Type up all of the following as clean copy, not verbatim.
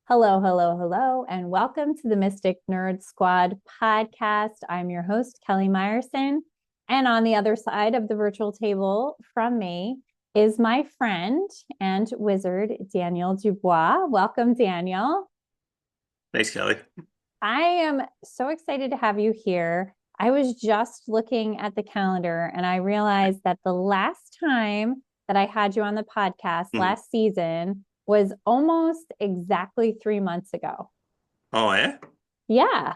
Hello, hello, hello, and welcome to the Mystic Nerd Squad podcast. I'm your host, Kelly Meyerson. And on the other side of the virtual table from me is my friend and wizard, Daniel Dubois. Welcome, Daniel. Thanks, Kelly. I am so excited to have you here. I was just looking at the calendar and I realized that the last time that I had you on the podcast Mhm. last season was almost exactly 3 months ago. Oh, yeah? Yeah.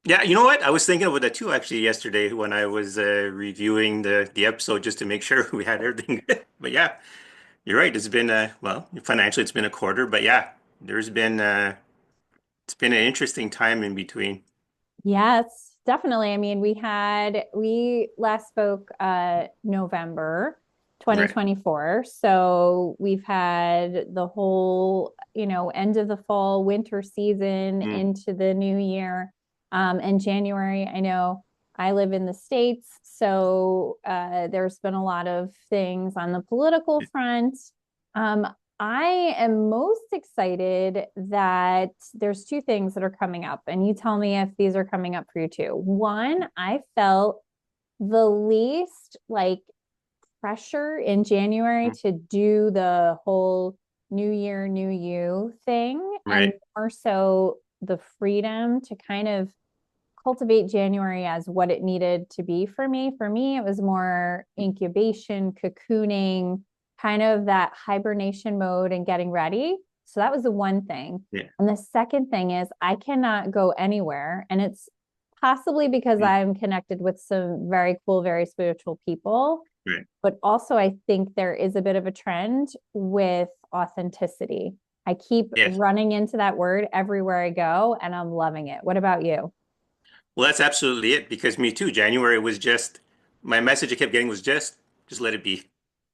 Yeah, you know what? I was thinking about that too actually yesterday when I was reviewing the episode just to make sure we had everything good. But yeah, you're right. It's been well, financially it's been a quarter, but yeah, there's been it's been an interesting time in between. Yes, definitely. I mean, we last spoke November Right. 2024. So we've had the whole, end of the fall winter season Mm, into the new year. And January, I know I live in the States, so there's been a lot of things on the political front. Um, I am most excited that there's two things that are coming up, and you tell me if these are coming up for you too. One, I felt the least like pressure in January mm, to do the whole New Year, New You thing, and right. more so the freedom to kind of cultivate January as what it needed to be for me. For me, it was more incubation, cocooning, kind of that hibernation mode and getting ready. So that was the one thing. Yeah. And the second thing is I cannot go anywhere. And it's possibly because Mm, I'm connected with some very cool, very spiritual people. right. But also, I think there is a bit of a trend with authenticity. I keep Yes. running into that word everywhere I go, and I'm loving it. What about you? Well, that's absolutely it because me too. January was just my message I kept getting was just let it be.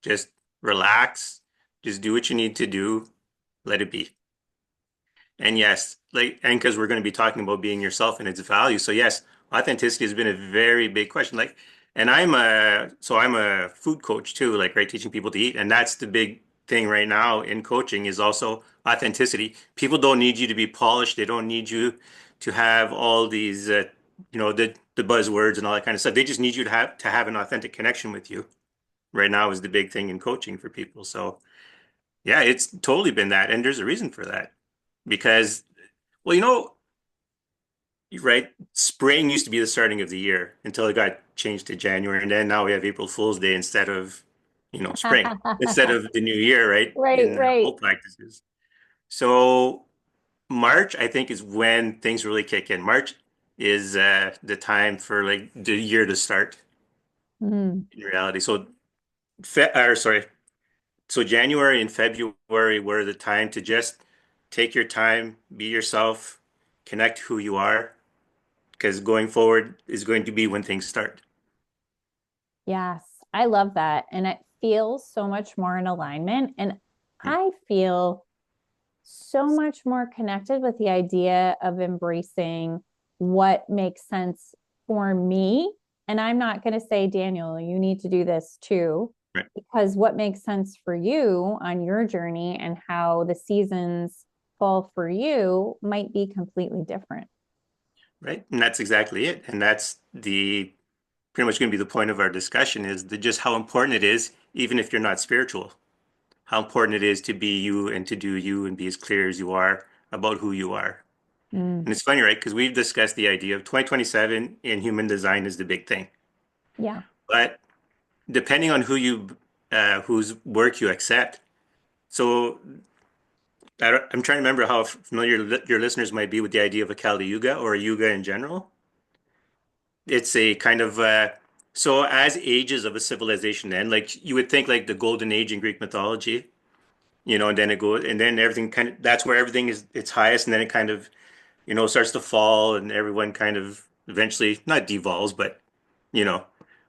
Just relax. Just do what you need to do. Let it be. And yes, and because we're going to be talking about being yourself and its value. So yes, authenticity has been a very big question. And I'm a food coach too, like, right, teaching people to eat. And that's the big thing right now in coaching is also authenticity. People don't need you to be polished. They don't need you to have all these, the buzzwords and all that kind of stuff. They just need you to have an authentic connection with you. Right now is the big thing in coaching for people. So yeah, it's totally been that. And there's a reason for that because well, right, spring used to be the starting of the year until it got changed to January, and then now we have April Fool's Day instead of, spring, instead of the new year, right, Right, in right. whole practices. So March, I think, is when things really kick in. March is the time for like the year to start Mm. in reality. So January and February were the time to just take your time, be yourself, connect who you are because going forward is going to be when things start. Yes, I love that. And it feels so much more in alignment. And Mm. I feel so much more connected with the idea of embracing what makes sense for me. And I'm not going to say, Daniel, you need to do this too, Right. because what makes sense for you on your journey and how the seasons fall for you might be completely different. Right. And that's exactly it. And that's the pretty much going to be the point of our discussion is just how important it is, even if you're not spiritual, how important it is to be you and to do you and be as clear as you are about who you are. Mm, And it's funny, right? Because we've discussed the idea of 2027 in human design is the big thing. yeah. But depending on whose work you accept. So I'm trying to remember how familiar your listeners might be with the idea of a Kali Yuga or a Yuga in general. It's a kind of so as ages of a civilization end, like you would think like the golden age in Greek mythology, and then it goes and then everything kind of that's where everything is its highest and then it kind of, starts to fall and everyone kind of eventually not devolves, but you know,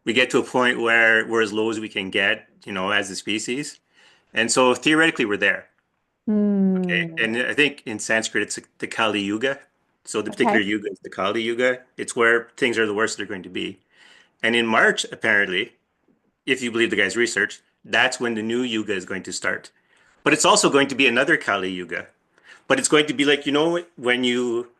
we get to a point where we're as low as we can get, as a species. And so theoretically we're there. Okay. Mm, And I think in Sanskrit it's the Kali Yuga. So the okay. particular yuga is the Kali Yuga. It's where things are the worst they're going to be. And in March, apparently, if you believe the guy's research, that's when the new yuga is going to start. But it's also going to be another Kali Yuga. but it's going to be like, when you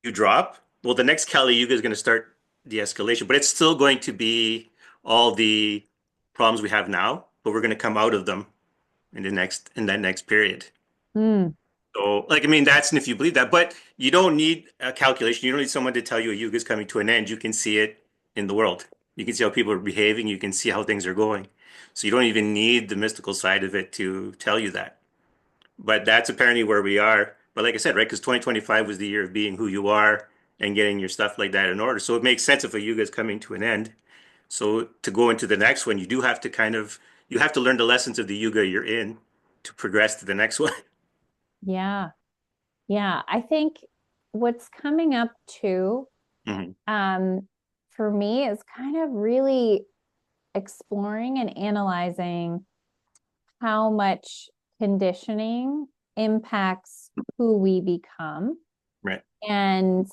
drop, well, the next Kali Yuga is going to start the escalation, but it's still going to be all the problems we have now, but we're going to come out of them in that next period. Mm, So, like, I mean, that's if you believe that, but you don't need a calculation. You don't need someone to tell you a yuga is coming to an end. You can see it in the world. You can see how people are behaving. You can see how things are going. So you don't even need the mystical side of it to tell you that. But that's apparently where we are. But like I said, right, because 2025 was the year of being who you are and getting your stuff like that in order. So it makes sense if a yuga is coming to an end. So to go into the next one, you do have to you have to learn the lessons of the yuga you're in to progress to the next one. yeah. Yeah. I think what's coming up too, Mhm. um, for me is kind of really exploring and analyzing how much conditioning impacts who we become Right. and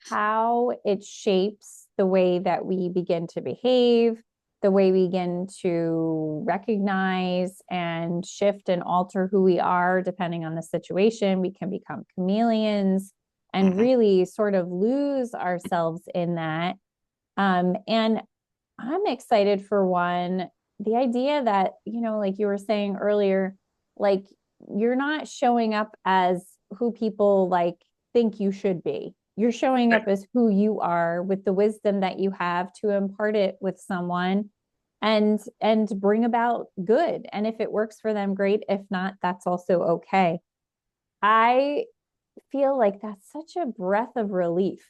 how it shapes the way that we begin to behave, the way we begin to recognize and shift and alter who we are depending on the situation. We can become chameleons and Hmm. really sort of lose ourselves in that. And I'm excited for one, the idea that, like you were saying earlier, like you're not showing up as who people like think you should be. You're showing Right. up as who you are with the wisdom that you have to impart it with someone and bring about good. And if it works for them, great. If not, that's also okay. I feel like that's such a breath of relief.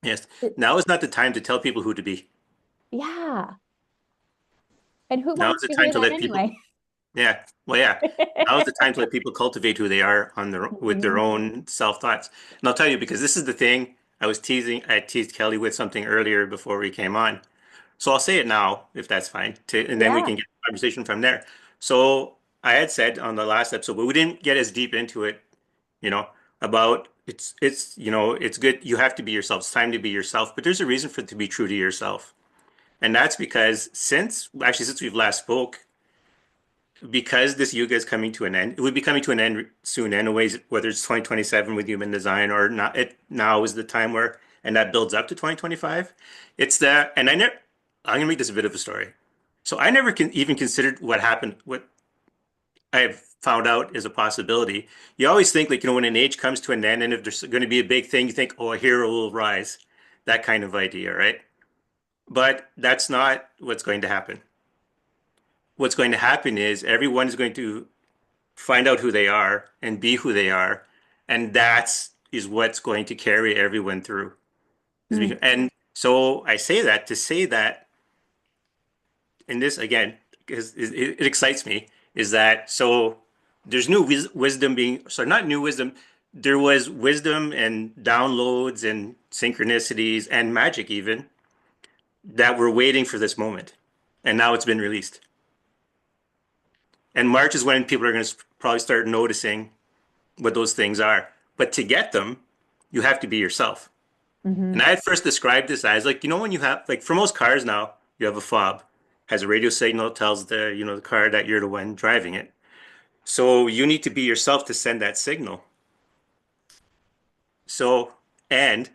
Yes. It- Now is not the time to tell people who to be. yeah. And who Now is wants the to time hear to that let people, anyway? yeah. Well, yeah. Now is the time to let people cultivate who they are with their Mhm. own self-thoughts. And I'll tell you, because this is the thing I teased Kelly with something earlier before we came on. So I'll say it now, if that's fine, and then we Yeah. can get a conversation from there. So I had said on the last episode, but we didn't get as deep into it, you know, about it's good. You have to be yourself. It's time to be yourself, but there's a reason for it to be true to yourself. And that's because since we've last spoke, because this yuga is coming to an end, it would be coming to an end soon anyways, whether it's 2027 with human design or not. It now is the time where, and that builds up to 2025. It's that, and I'm gonna make this a bit of a story. So I never even considered what happened, what I have found out is a possibility. You always think like, when an age comes to an end and if there's going to be a big thing, you think, oh, a hero will rise. That kind of idea, right? But that's not what's going to happen. What's going to happen is everyone is going to find out who they are and be who they are, and that's is what's going to carry everyone through. Mm, And so I say that to say that, and this again, because it excites me, is that so there's new wisdom being, sorry, not new wisdom, there was wisdom and downloads and synchronicities and magic even that were waiting for this moment, and now it's been released. And March is when people are going to probably start noticing what those things are. But to get them, you have to be yourself. And hmm I had first described this as like, when you have, like, for most cars now, you have a fob, has a radio signal, tells the car that you're the one driving it. So you need to be yourself to send that signal. So, and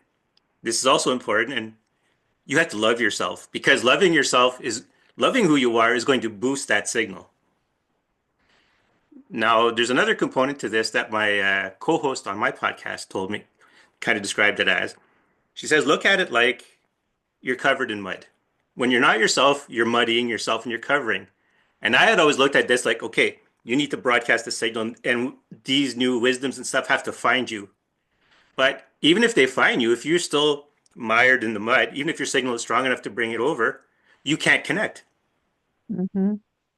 this is also important, and you have to love yourself because loving who you are is going to boost that signal. Now, there's another component to this that my co-host on my podcast told me, kind of described it as. She says, look at it like you're covered in mud. When you're not yourself, you're muddying yourself and you're covering. And I had always looked at this like, okay, you need to broadcast the signal, and these new wisdoms and stuff have to find you. But even if they find you, if you're still mired in the mud, even if your signal is strong enough to bring it over, you can't connect. hmm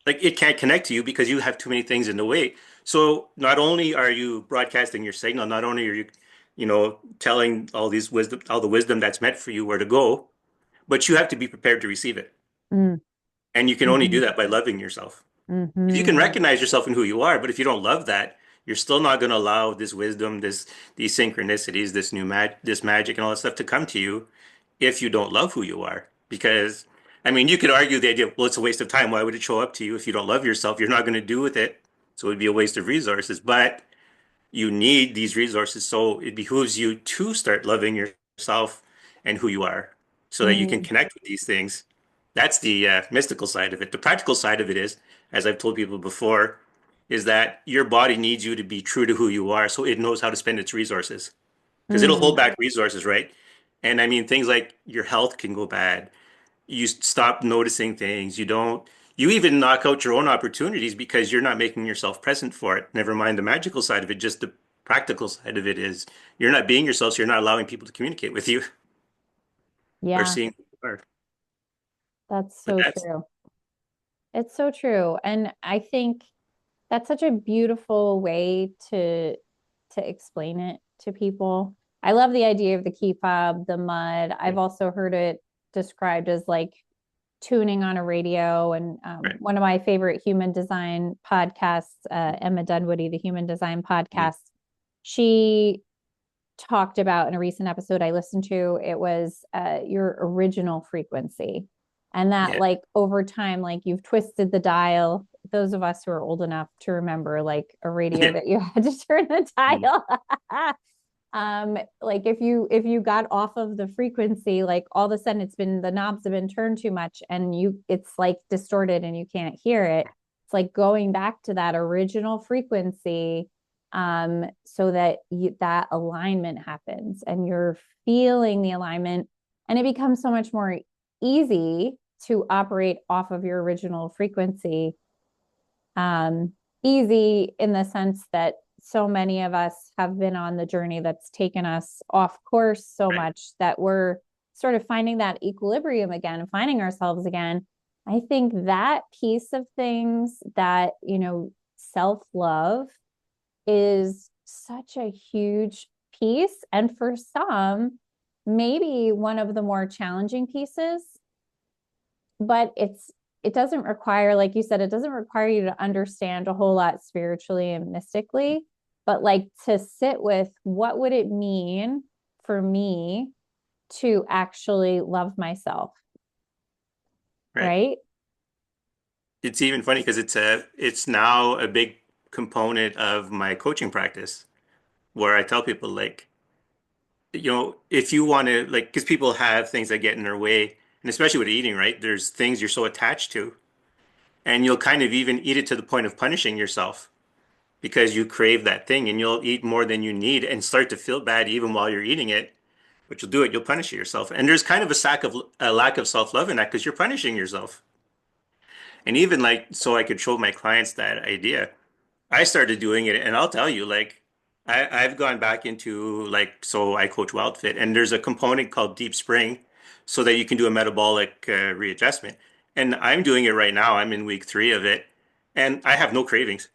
Like it can't connect to you because you have too many things in the way. So not only are you broadcasting your signal, not only are you, telling all the wisdom that's meant for you where to go, but you have to be prepared to receive it. mm And you can only do hmm that by loving yourself. If you can hmm recognize yourself in who you are, but if you don't love that, you're still not going to allow this wisdom, these synchronicities, this magic and all that stuff to come to you if you don't love who you are. Because I mean, you could argue the idea, well, it's a waste of time. Why would it show up to you if you don't love yourself? You're not going to do with it. So it would be a waste of resources. But you need these resources. So it behooves you to start loving yourself and who you are so that you can Mm, connect with these things. That's the mystical side of it. The practical side of it is, as I've told people before, is that your body needs you to be true to who you are so it knows how to spend its resources. Because it'll hold mm, back resources, right? And I mean, things like your health can go bad. You stop noticing things. You even knock out your own opportunities because you're not making yourself present for it. Never mind the magical side of it, just the practical side of it is you're not being yourself, so you're not allowing people to communicate with you or yeah, seeing who you are. that's But so that's true. It's so true. And I think that's such a beautiful way to explain it to people. I love the idea of the key fob, the mud. I've also heard it described as like tuning on a radio. And right. one of my favorite human design podcasts, Emma Dunwoody, the Human Design Mhm. Podcast, she talked about in a recent episode I listened to, it was your original frequency. And that, Yeah. like, over time, like you've twisted the dial. Those of us who are old enough to remember, like, a radio Yeah. that you had to turn the Mhm. dial. Like if you got off of the frequency, like all of a sudden it's been the knobs have been turned too much and it's like distorted and you can't hear it. It's like going back to that original frequency, so that that alignment happens and you're feeling the alignment, and it becomes so much more easy to operate off of your original frequency. um, Easy in the sense that so many of us have been on the journey that's taken us off course so Right. much that we're sort of finding that equilibrium again, finding ourselves again. I think that piece of things, that, self love, is such a huge piece. And for some, maybe one of the more challenging pieces, but it doesn't require, like you said, it doesn't require you to understand a whole lot spiritually and mystically, but like to sit with what would it mean for me to actually love myself, Right. right? It's even funny because it's now a big component of my coaching practice where I tell people like, if you want to like, because people have things that get in their way, and especially with eating, right? There's things you're so attached to, and you'll kind of even eat it to the point of punishing yourself because you crave that thing, and you'll eat more than you need and start to feel bad even while you're eating it. But you'll do it, you'll punish yourself, and there's kind of a lack of self-love in that because you're punishing yourself. And even like, so I could show my clients that idea. I started doing it, and I'll tell you, like, I've gone back into like, so I coach Wild Fit, and there's a component called Deep Spring, so that you can do a metabolic readjustment. And I'm doing it right now. I'm in week 3 of it, and I have no cravings.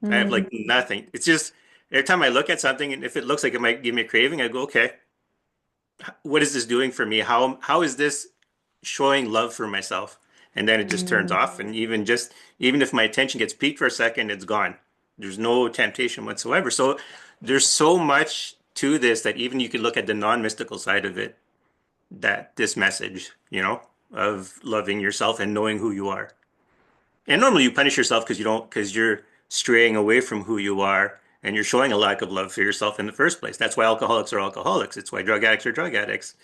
I have Mm, like nothing. It's just every time I look at something, and if it looks like it might give me a craving, I go, okay, what is this doing for me? How is this showing love for myself? And then it just turns mm, off. And even if my attention gets peaked for a second, it's gone. There's no temptation whatsoever. So there's so much to this that even you can look at the non-mystical side of it, that this message, of loving yourself and knowing who you are. And normally you punish yourself because you're straying away from who you are and you're showing a lack of love for yourself in the first place. That's why alcoholics are alcoholics. It's why drug addicts are drug addicts.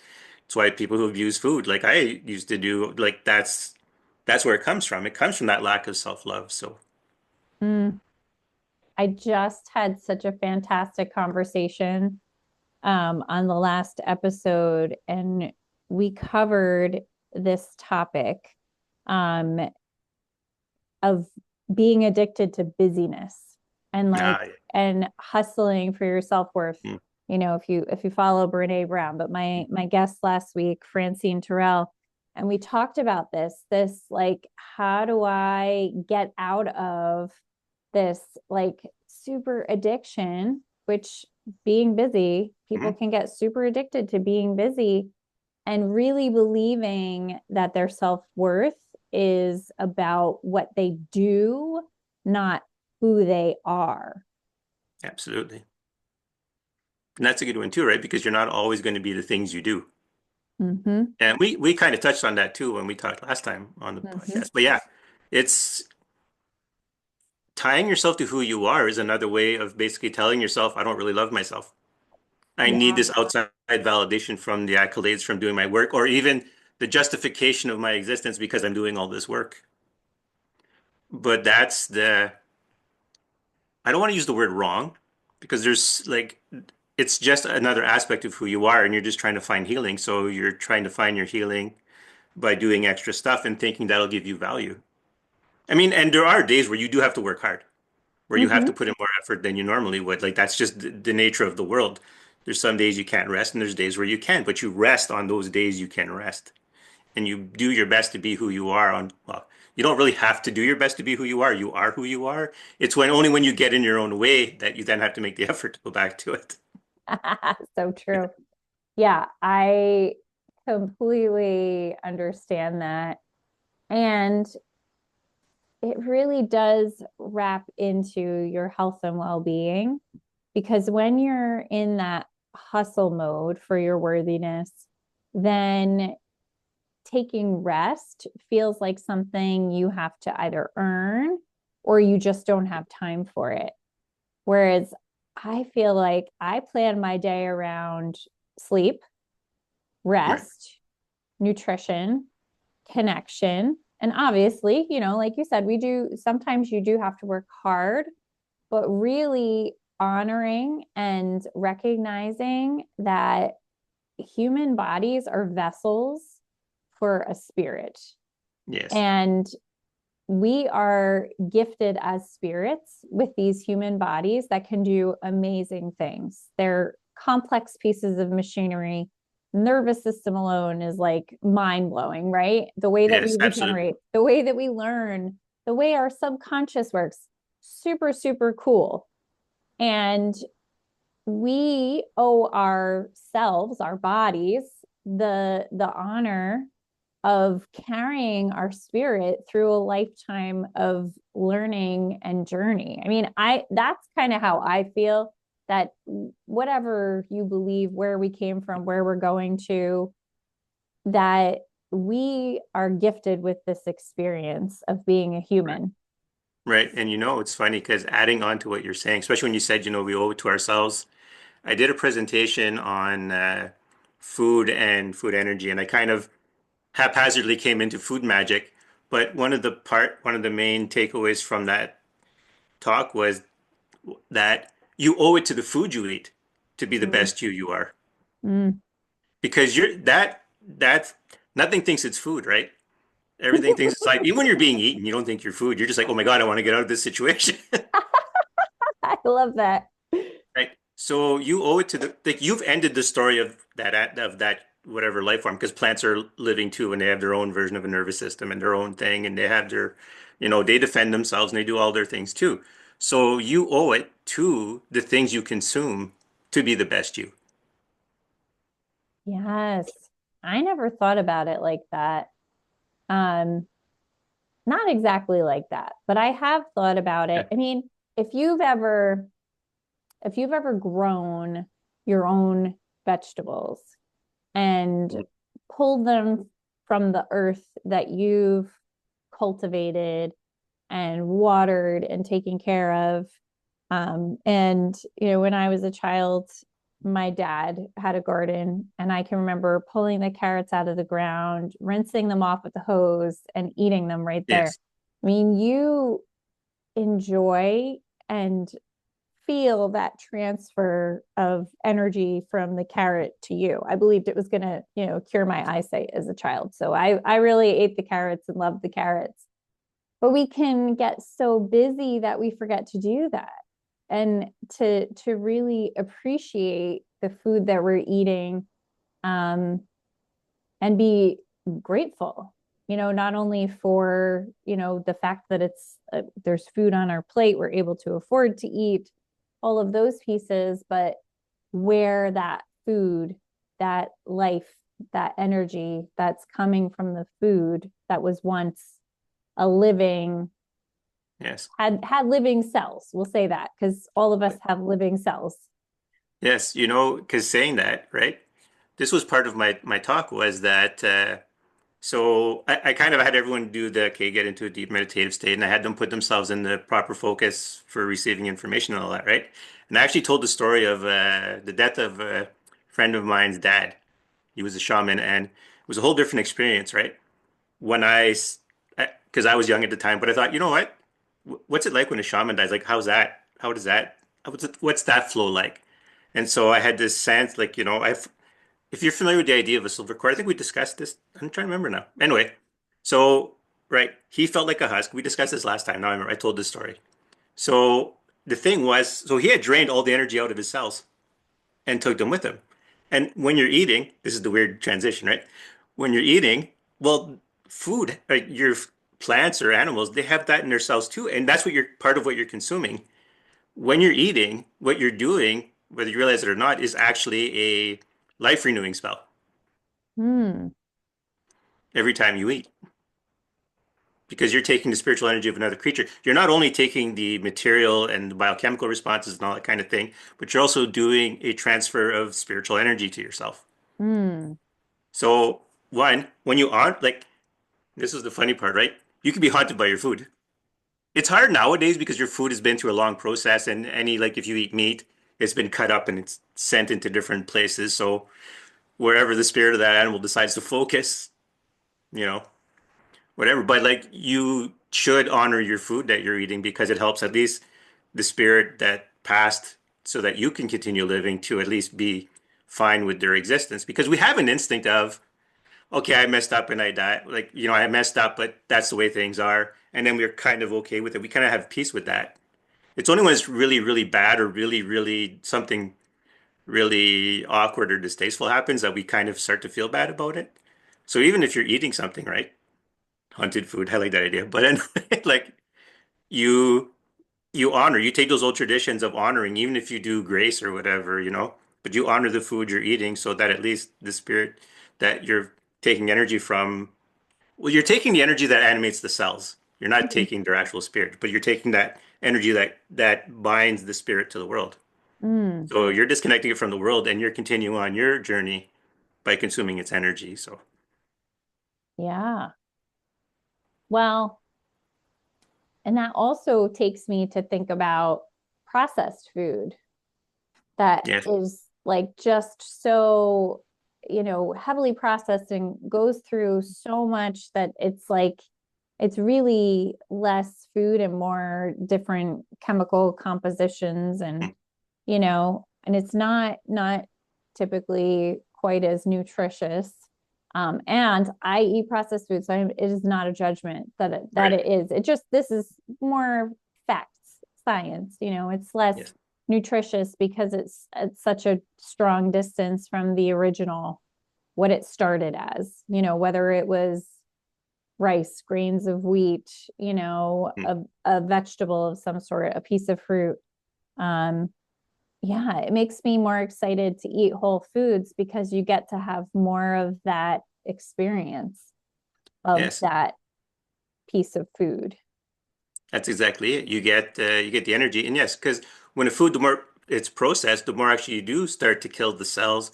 It's why people who abuse food, like I used to do, like that's where it comes from. It comes from that lack of self-love. So, mm. I just had such a fantastic conversation on the last episode, and we covered this topic, um, of being addicted to busyness and like ah, and hustling for your self-worth. mm, If you follow Brene Brown, but my guest last week, Francine Terrell, and we talked about this like, how do I get out of this like super addiction, which being busy, people mm, can get super addicted to being busy, and really believing that their self-worth is about what they do, not who they are. absolutely. And that's a good one too, right? Because you're not always going to be the things you do. Mm-hmm. And we kind of touched on that too when we talked last time on the Mm-hmm. podcast. But yeah, it's tying yourself to who you are is another way of basically telling yourself, I don't really love myself. I need Yeah. this outside validation from the accolades from doing my work, or even the justification of my existence because I'm doing all this work. But I don't want to use the word wrong because there's like, it's just another aspect of who you are, and you're just trying to find healing. So you're trying to find your healing by doing extra stuff and thinking that'll give you value. I mean, and there are days where you do have to work hard, where you have to Hmm. put in more effort than you normally would. Like that's just the nature of the world. There's some days you can't rest, and there's days where you can, but you rest on those days you can rest. And you do your best to be who you are on, well, you don't really have to do your best to be who you are. You are who you are. It's when only when you get in your own way that you then have to make the effort to go back to it. So true. Yeah, I completely understand that. And it really does wrap into your health and well-being because when you're in that hustle mode for your worthiness, then taking rest feels like something you have to either earn or you just don't have time for it. Whereas I feel like I plan my day around sleep, Right. rest, nutrition, connection. And obviously, like you said, we do sometimes you do have to work hard, but really honoring and recognizing that human bodies are vessels for a spirit. Yes. And we are gifted as spirits with these human bodies that can do amazing things. They're complex pieces of machinery. Nervous system alone is like mind blowing, right? The way that we Yes, absolutely. regenerate, the way that we learn, the way our subconscious works, super, super cool. And we owe ourselves, our bodies, the honor of carrying our spirit through a lifetime of learning and journey. I mean, I that's kind of how I feel that whatever you believe, where we came from, where we're going to, that we are gifted with this experience of being a Right. human. Right. And it's funny because adding on to what you're saying, especially when you said, we owe it to ourselves. I did a presentation on food and food energy, and I kind of haphazardly came into food magic. But one of the main takeaways from that talk was that you owe it to the food you eat to be the Mm, best you are. mm. Because that's nothing thinks it's food, right? Everything thinks it's like even when you're being eaten, you don't think you're food. You're just like, oh my God, I want to get out of this situation. I love that. Right. So you owe it to the like you've ended the story of that whatever life form because plants are living too and they have their own version of a nervous system and their own thing and they have their they defend themselves and they do all their things too. So you owe it to the things you consume to be the best you. Yes. I never thought about it like that. Um, Not exactly like that, but I have thought about Yeah. it. I mean, if you've ever if you've ever grown your own vegetables and pulled them from the earth that you've cultivated and watered and taken care of. And when I was a child, my dad had a garden, and I can remember pulling the carrots out of the ground, rinsing them off with the hose, and eating them right there. Yes. I mean, you enjoy and feel that transfer of energy from the carrot to you. I believed it was going to, cure my eyesight as a child. So I really ate the carrots and loved the carrots. But we can get so busy that we forget to do that and to really appreciate the food that we're eating, um, and be grateful, not only for the fact that it's there's food on our plate, we're able to afford to eat all of those pieces, but where that food, that life, that energy that's coming from the food that was once a living Yes. had living cells. We'll say that because all of us have living cells. Yes. Because saying that, right? This was part of my talk was that So I kind of had everyone do the, okay, get into a deep meditative state, and I had them put themselves in the proper focus for receiving information and all that, right? And I actually told the story of the death of a friend of mine's dad. He was a shaman, and it was a whole different experience, right? When because I was young at the time, but I thought, you know what? What's it like when a shaman dies? Like, how's that? How does that? What's that flow like? And so I had this sense, like, if you're familiar with the idea of a silver cord, I think we discussed this. I'm trying to remember now. Anyway, so right, he felt like a husk. We discussed this last time. Now I remember I told this story. So the thing was, so he had drained all the energy out of his cells and took them with him. And when you're eating, this is the weird transition, right? When you're eating, well, food, like your plants or animals, they have that in their cells too, and that's what you're part of what you're consuming. When you're eating, what you're doing, whether you realize it or not, is actually a life renewing spell Hmm. every time you eat because you're taking the spiritual energy of another creature. You're not only taking the material and the biochemical responses and all that kind of thing, but you're also doing a transfer of spiritual energy to yourself. Hmm. So, one, when you aren't like, this is the funny part, right? You can be haunted by your food. It's hard nowadays because your food has been through a long process, and like if you eat meat, it's been cut up and it's sent into different places. So, wherever the spirit of that animal decides to focus, you know, whatever. But like you should honor your food that you're eating because it helps at least the spirit that passed so that you can continue living to at least be fine with their existence. Because we have an instinct of, okay, I messed up and I died. Like, I messed up, but that's the way things are. And then we're kind of okay with it. We kind of have peace with that. It's only when it's really, really bad or really, really something really awkward or distasteful happens that we kind of start to feel bad about it. So even if you're eating something, right? Haunted food. I like that idea. But anyway, like you you take those old traditions of honoring, even if you do grace or whatever, but you honor the food you're eating so that at least the spirit that you're taking energy from, well, you're taking the energy that animates the cells. You're not taking their actual spirit, but you're taking that energy that binds the spirit to the world. Hmm. So you're disconnecting it from the world and you're continuing on your journey by consuming its energy. So Yeah. Well, and that also takes me to think about processed food that yes, is like just so, heavily processed and goes through so much that it's like it's really less food and more different chemical compositions and it's not typically quite as nutritious. And I eat processed food, so it is not a judgment that right. it is. It just this is more facts, science. It's less Yes, nutritious because it's such a strong distance from the original, what it started as. Whether it was rice, grains of wheat, mm, a vegetable of some sort, a piece of fruit. Um, yeah, it makes me more excited to eat whole foods because you get to have more of that experience of yes. that piece of food. That's exactly it. You get the energy, and yes, because when a food, the more it's processed, the more actually you do start to kill the cells.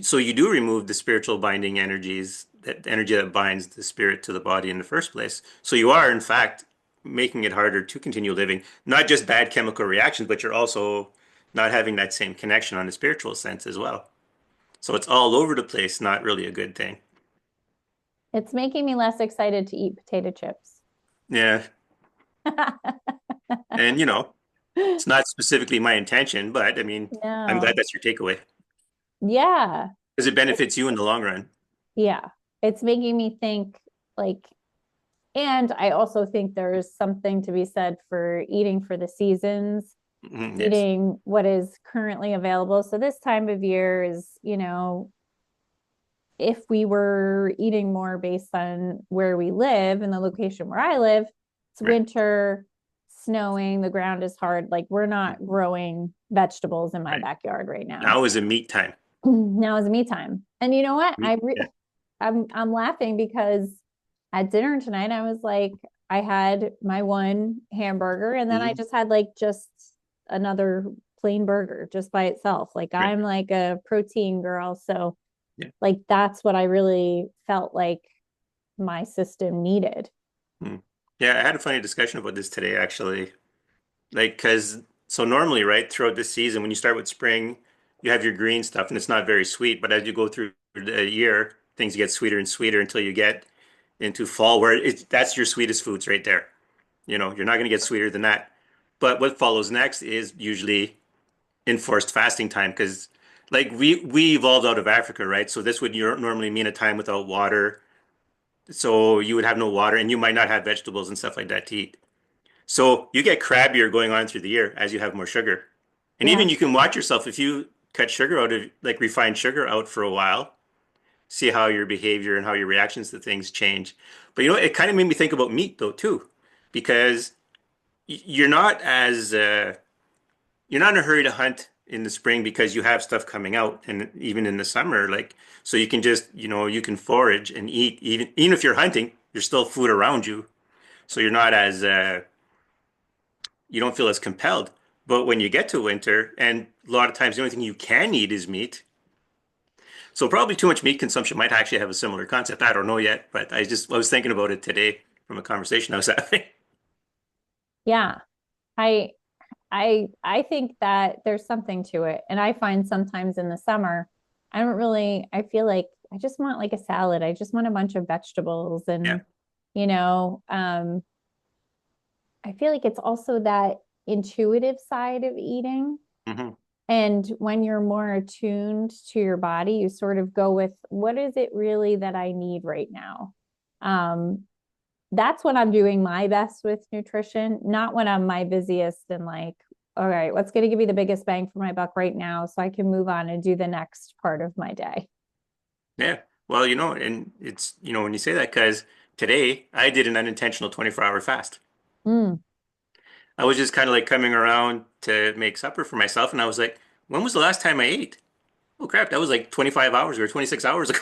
So you do remove the spiritual binding energies, that energy that binds the spirit to the body in the first place. So you are, in fact, making it harder to continue living. Not just bad chemical reactions, but you're also not having that same connection on the spiritual sense as well. So it's all over the place, not really a good thing. It's making me less excited to eat potato chips. Yeah, and it's not specifically my intention, but I mean, I'm glad No. that's your takeaway Yeah. because it benefits you in the long run. Yeah. It's making me think like, and I also think there's something to be said for eating for the seasons, Mhm, yes, eating what is currently available. So this time of year is, if we were eating more based on where we live and the location where I live, it's right. winter, snowing, the ground is hard. Like we're not growing vegetables in my Right. backyard right now. Now is a meat time. Now is me time. And you know what? Yeah. I'm laughing because at dinner tonight I was like I had my one hamburger and then I Mhm. just had like just another plain burger just by itself. Like Right. I'm like a protein girl, so Yeah. like that's what I really felt like my system needed. Hmm. Yeah, I had a funny discussion about this today, actually. Like, because so normally, right, throughout this season, when you start with spring, you have your green stuff and it's not very sweet. But as you go through the year, things get sweeter and sweeter until you get into fall, where that's your sweetest foods right there. You're not going to get sweeter than that. But what follows next is usually enforced fasting time because, like, we evolved out of Africa, right? So this would normally mean a time without water. So you would have no water and you might not have vegetables and stuff like that to eat. So you get crabbier going on through the year as you have more sugar. And Yeah. even you can watch yourself if you cut sugar out of like refined sugar out for a while, see how your behavior and how your reactions to things change. But it kind of made me think about meat though too, because you're not as you're not in a hurry to hunt in the spring because you have stuff coming out, and even in the summer, like so you can just you can forage and eat even if you're hunting, there's still food around you, so you're not as you don't feel as compelled. But when you get to winter, and a lot of times the only thing you can eat is meat, so probably too much meat consumption might actually have a similar concept. I don't know yet, but I was thinking about it today from a conversation I was having. Yeah. I I think that there's something to it. And I find sometimes in the summer, I feel like I just want like a salad. I just want a bunch of vegetables Yeah. and you know, um I feel like it's also that intuitive side of eating. Hmm. And when you're more attuned to your body, you sort of go with what is it really that I need right now? Um, that's when I'm doing my best with nutrition, not when I'm my busiest and like, all right, what's going to give me the biggest bang for my buck right now so I can move on and do the next part of my day. Yeah. Well, and it's, when you say that, because today I did an unintentional 24-hour fast. Mm, I was just kind of like coming around to make supper for myself, and I was like, when was the last time I ate? Oh crap, that was like 25 hours or 26 hours ago.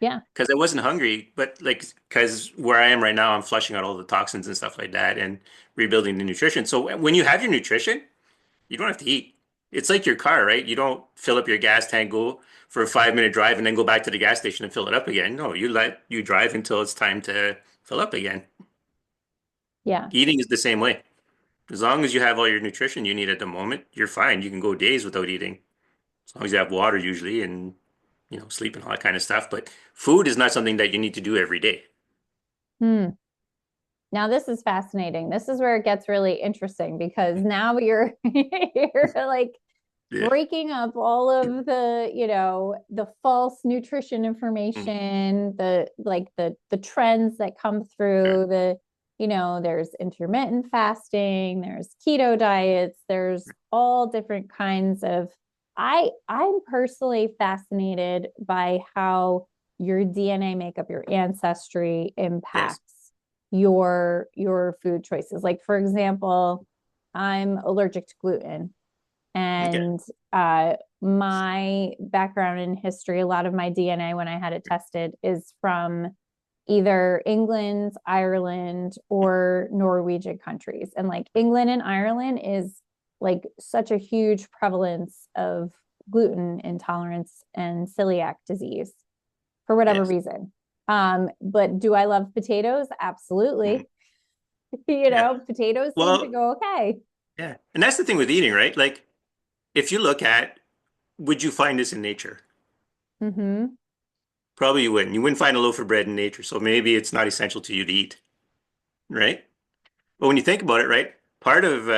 yeah. Because I wasn't hungry, but like, because where I am right now, I'm flushing out all the toxins and stuff like that and rebuilding the nutrition. So when you have your nutrition, you don't have to eat. It's like your car, right? You don't fill up your gas tank, go for a 5-minute drive, and then go back to the gas station and fill it up again. No, you drive until it's time to fill up again. Yeah. Eating is the same way. As long as you have all your nutrition you need at the moment, you're fine. You can go days without eating. As long as you have water usually and sleep and all that kind of stuff. But food is not something that you need to do every day. Hmm. Now this is fascinating. This is where it gets really interesting because now you're you're like Yeah. breaking up all of the false nutrition Mm. information, the trends that come Sure. through there's intermittent fasting, there's keto diets, there's all different kinds of I'm personally fascinated by how your DNA makeup, your ancestry Yes. impacts your food choices. Like for example, I'm allergic to gluten Okay. and my background in history, a lot of my DNA when I had it tested is from either England, Ireland, or Norwegian countries. And like England and Ireland is like such a huge prevalence of gluten intolerance and celiac disease for whatever Yes. reason. But do I love potatoes? Mm. Absolutely. Yeah. Potatoes seem to Well, go okay. yeah. And that's the thing with eating, right? Like, if you look at, would you find this in nature? Mm-hmm. Probably you wouldn't. You wouldn't find a loaf of bread in nature. So maybe it's not essential to you to eat, right? But when you think about it, right, part of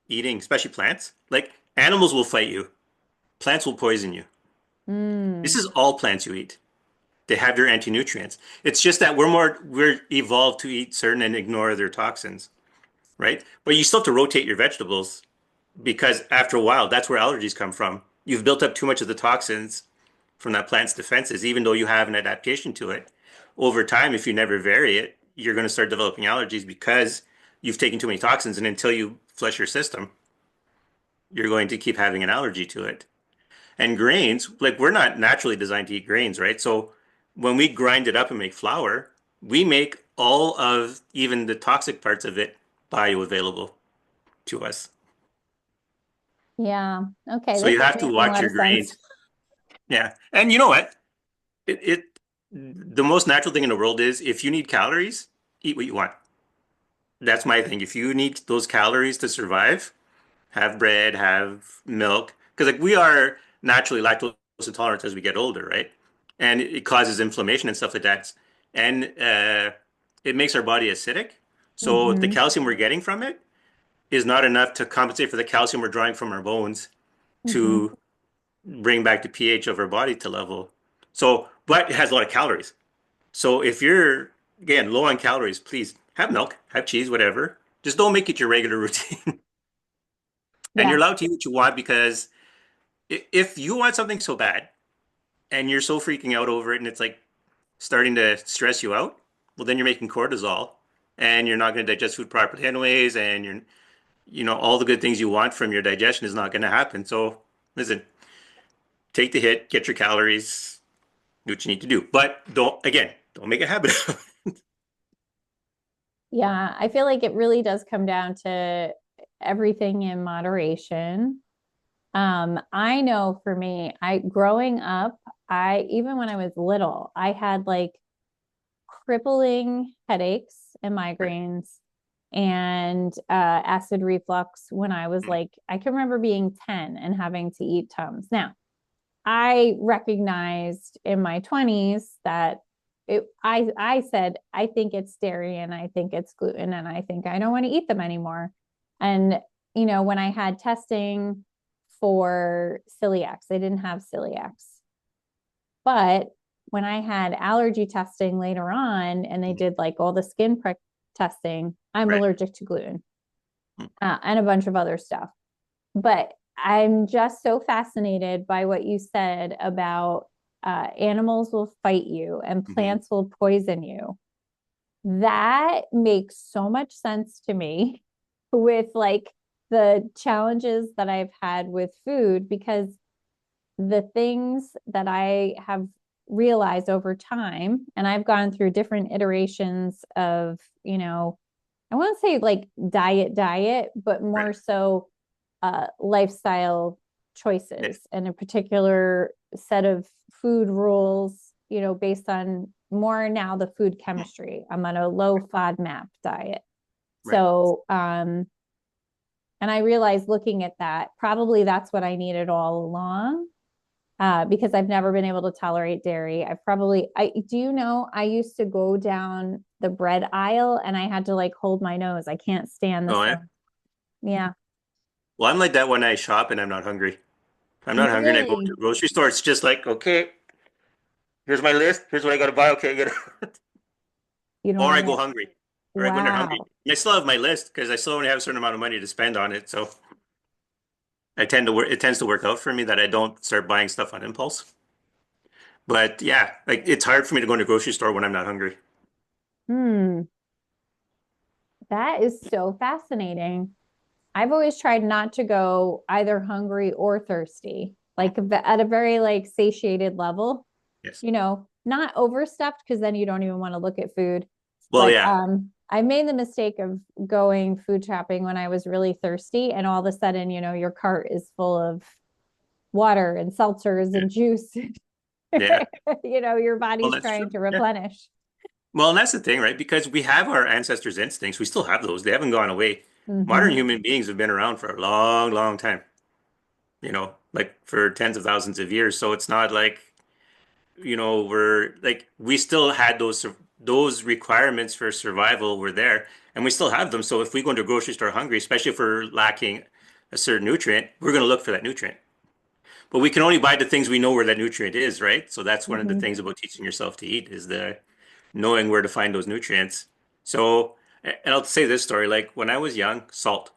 eating, especially plants, like animals will fight you, plants will poison you. This Mm. is all plants you eat. They have your anti-nutrients. It's just that we're evolved to eat certain and ignore their toxins, right? But you still have to rotate your vegetables because after a while, that's where allergies come from. You've built up too much of the toxins from that plant's defenses, even though you have an adaptation to it. Over time, if you never vary it, you're going to start developing allergies because you've taken too many toxins, and until you flush your system, you're going to keep having an allergy to it. And grains, like we're not naturally designed to eat grains, right? So when we grind it up and make flour, we make all of even the toxic parts of it bioavailable to us. Yeah. Okay. So This you is have to making a watch lot your of sense. grains. Yeah. And you know what? it the most natural thing in the world is if you need calories, eat what you want. That's my thing. If you need those calories to survive, have bread, have milk, because like we are naturally lactose intolerant as we get older, right? And it causes inflammation and stuff like that. And it makes our body acidic. So the Mm-hmm. calcium we're getting from it is not enough to compensate for the calcium we're drawing from our bones Mm-hmm. to bring back the pH of our body to level. So, but it has a lot of calories. So if you're, again, low on calories, please have milk, have cheese, whatever. Just don't make it your regular routine. And Yeah. you're allowed to eat what you want because if you want something so bad and you're so freaking out over it and it's like starting to stress you out, well, then you're making cortisol and you're not going to digest food properly anyways. And all the good things you want from your digestion is not going to happen. So listen, take the hit, get your calories, do what you need to do. But don't make a habit of it. Yeah. I feel like it really does come down to everything in moderation. I know for me, I growing up, I even when I was little, I had like crippling headaches and Right. migraines and acid reflux when I was like, I can remember being 10 and having to eat Tums. Now, I recognized in my 20s that I said, I think it's dairy and I think it's gluten and I think I don't want to eat them anymore. And, when I had testing for celiacs, they didn't have celiacs. But when I had allergy testing later on and they did like all the skin prick testing, I'm Right. allergic to gluten and a bunch of other stuff. But I'm just so fascinated by what you said about animals will fight you and Mm-hmm. plants will poison you. That makes so much sense to me with like the challenges that I've had with food because the things that I have realized over time, and I've gone through different iterations of, I won't say like diet, but more Right. so lifestyle Yeah. choices and a particular set of food rules, based on more now the food chemistry. I'm on a low FODMAP diet. Right. So, and I realized looking at that, probably that's what I needed all along because I've never been able to tolerate dairy. I do I used to go down the bread aisle and I had to like hold my nose. I can't stand the Oh, yeah. smell. Yeah. Well, I'm like that when I shop and I'm not hungry. If I'm not hungry and I go to Really? the grocery store, it's just like, okay, here's my list. Here's what I got to buy. Okay, I get it. You don't Or I want go it. hungry. Or I go in there hungry. Wow. And I still have my list because I still only have a certain amount of money to spend on it. So it tends to work out for me that I don't start buying stuff on impulse. But yeah, like it's hard for me to go in the grocery store when I'm not hungry. Hmm. That is so fascinating. I've always tried not to go either hungry or thirsty, like at a very like satiated level, Yes. not overstuffed because then you don't even want to look at food. Well, But yeah. I made the mistake of going food shopping when I was really thirsty, and all of a sudden, your cart is full of water and seltzers Yeah. and juice. Yeah. Your Well, body's that's true. trying to Yeah. replenish. Well, and that's the thing, right? Because we have our ancestors' instincts. We still have those. They haven't gone away. Modern Hmm. human beings have been around for a long, long time, like for tens of thousands of years. So it's not like, we're like we still had those requirements for survival were there, and we still have them. So if we go into a grocery store hungry, especially if we're lacking a certain nutrient, we're going to look for that nutrient. But we can only buy the things we know where that nutrient is, right? So that's one of the Hmm. things about teaching yourself to eat is the knowing where to find those nutrients. So, and I'll say this story, like when I was young, salt.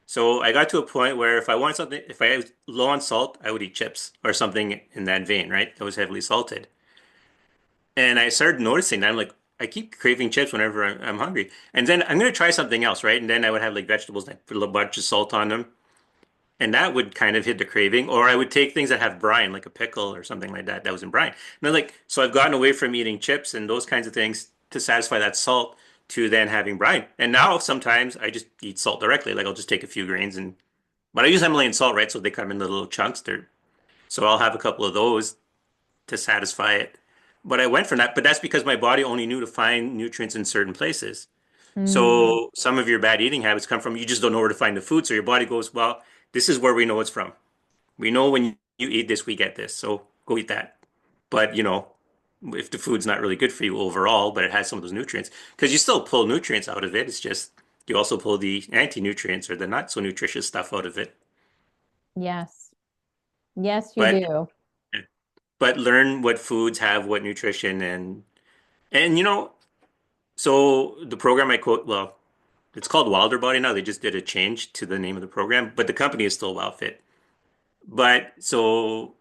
So I got to a point where if I was low on salt, I would eat chips or something in that vein, right? That was heavily salted. And I started noticing that I'm like, I keep craving chips whenever I'm hungry. And then I'm going to try something else, right? And then I would have like vegetables and I put a little bunch of salt on them. And that would kind of hit the craving. Or I would take things that have brine, like a pickle or something like that, that was in brine. And I'm like, so I've gotten away from eating chips and those kinds of things to satisfy that salt to then having brine. And now sometimes I just eat salt directly. Like I'll just take a few grains but I use Himalayan salt, right? So they come in the little chunks there. So I'll have a couple of those to satisfy it. But I went from that, but that's because my body only knew to find nutrients in certain places. Mm, So some of your bad eating habits come from you just don't know where to find the food. So your body goes, well, this is where we know it's from. We know when you eat this, we get this. So go eat that. But if the food's not really good for you overall, but it has some of those nutrients, because you still pull nutrients out of it. It's just you also pull the anti-nutrients or the not so nutritious stuff out of it. yes. Yes, you But do. learn what foods have what nutrition and so the program I quote, well, it's called Wilder Body now. They just did a change to the name of the program, but the company is still WildFit. But so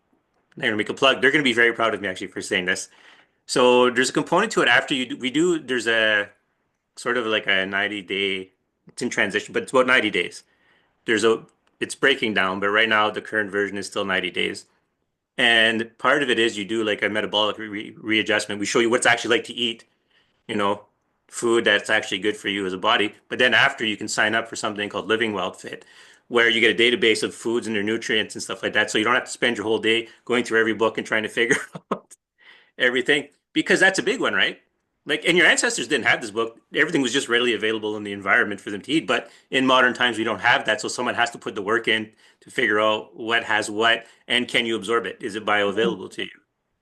they're gonna make a plug. They're gonna be very proud of me actually for saying this. So there's a component to it after we do. There's a sort of like a 90-day. It's in transition, but it's about 90 days. There's a it's breaking down, but right now the current version is still 90 days. And part of it is you do like a metabolic readjustment. We show you what it's actually like to eat, you know, food that's actually good for you as a body. But then after you can sign up for something called Living Well Fit, where you get a database of foods and their nutrients and stuff like that. So you don't have to spend your whole day going through every book and trying to figure out everything because that's a big one, right? Like, and your ancestors didn't have this book. Everything was just readily available in the environment for them to eat. But in modern times, we don't have that. So someone has to put the work in to figure out what has what and can you absorb it? Is it Mm, bioavailable to you?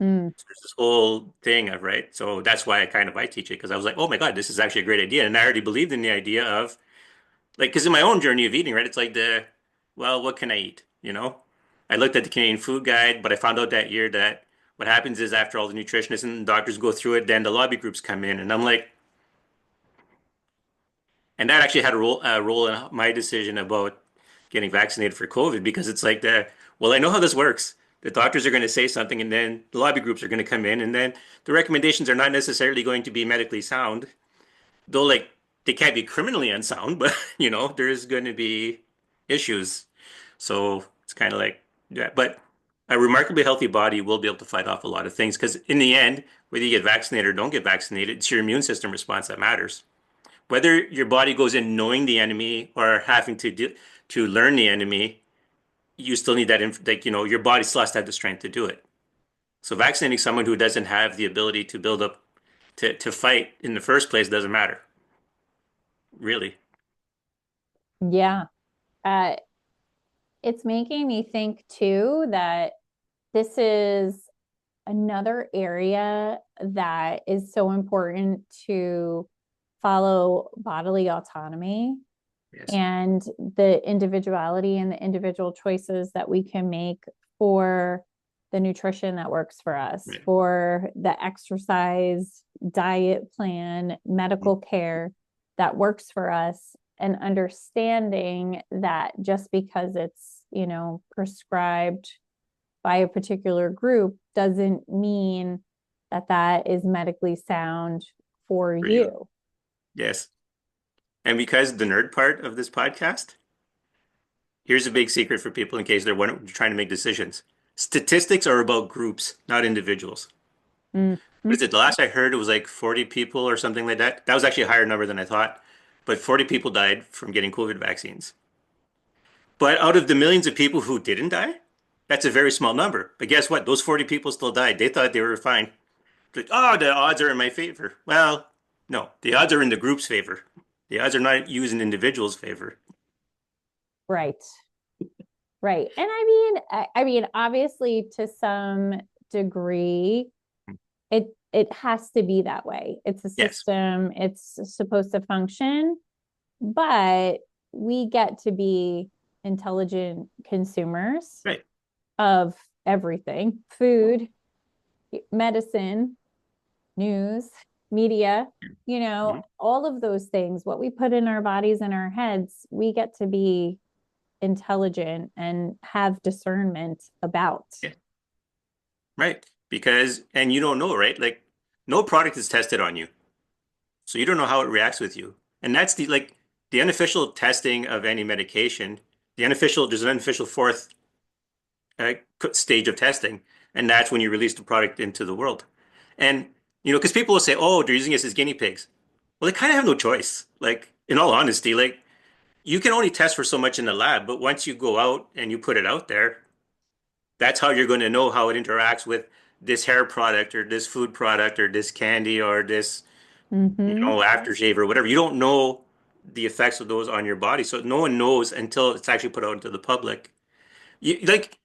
mm, So there's this whole thing of, right? So that's why I teach it because I was like, oh my God, this is actually a great idea. And I already believed in the idea of like, because in my own journey of eating, right, it's like well, what can I eat? I looked at the Canadian Food Guide, but I found out that year that what happens is after all the nutritionists and doctors go through it, then the lobby groups come in, and I'm like, and that actually had a role in my decision about getting vaccinated for COVID because it's like well, I know how this works. The doctors are going to say something, and then the lobby groups are going to come in, and then the recommendations are not necessarily going to be medically sound, though, like they can't be criminally unsound, but there's going to be issues. So it's kind of like, yeah, but a remarkably healthy body will be able to fight off a lot of things because in the end, whether you get vaccinated or don't get vaccinated, it's your immune system response that matters. Whether your body goes in knowing the enemy or having to learn the enemy, you still need that like your body still has to have the strength to do it. So vaccinating someone who doesn't have the ability to build up to fight in the first place doesn't matter, really. yeah. Uh, it's making me think too that this is another area that is so important to follow bodily autonomy Yes. and the individuality and the individual choices that we can make for the nutrition that works for us, Right. for the exercise, diet plan, medical care that works for us, and understanding that just because it's, prescribed by a particular group doesn't mean that that is medically sound for For you. you. Yes. And because the nerd part of this podcast, here's a big secret for people in case trying to make decisions. Statistics are about groups, not individuals. What is Mm-hmm. it? The last I heard, it was like 40 people or something like that. That was actually a higher number than I thought. But 40 people died from getting COVID vaccines. But out of the millions of people who didn't die, that's a very small number. But guess what? Those 40 people still died. They thought they were fine. Like, oh, the odds are in my favor. Well, no, the odds are in the group's favor. The odds are not used in individuals' favor. Right. Right. And I mean, obviously to some degree, it has to be that way. It's a Yes, system, it's supposed to function, but we get to be intelligent consumers right. of everything, food, medicine, news, media, Mhm. all of those things, what we put in our bodies and our heads, we get to be intelligent and have discernment about. Yeah, right. Because, and you don't know, right? Like, no product is tested on you. So you don't know how it reacts with you. And that's the unofficial testing of any medication. There's an unofficial fourth uh, stage of testing. And that's when you release the product into the world. And, because people will say, oh, they're using us as guinea pigs. Well, they kind of have no choice. Like, in all honesty, like, you can only test for so much in the lab, but once you go out and you put it out there, that's how you're going to know how it interacts with. this hair product or this food product or this candy or this, Mm-hmm. aftershave or whatever. You don't know the effects of those on your body. So no one knows until it's actually put out into the public. Like,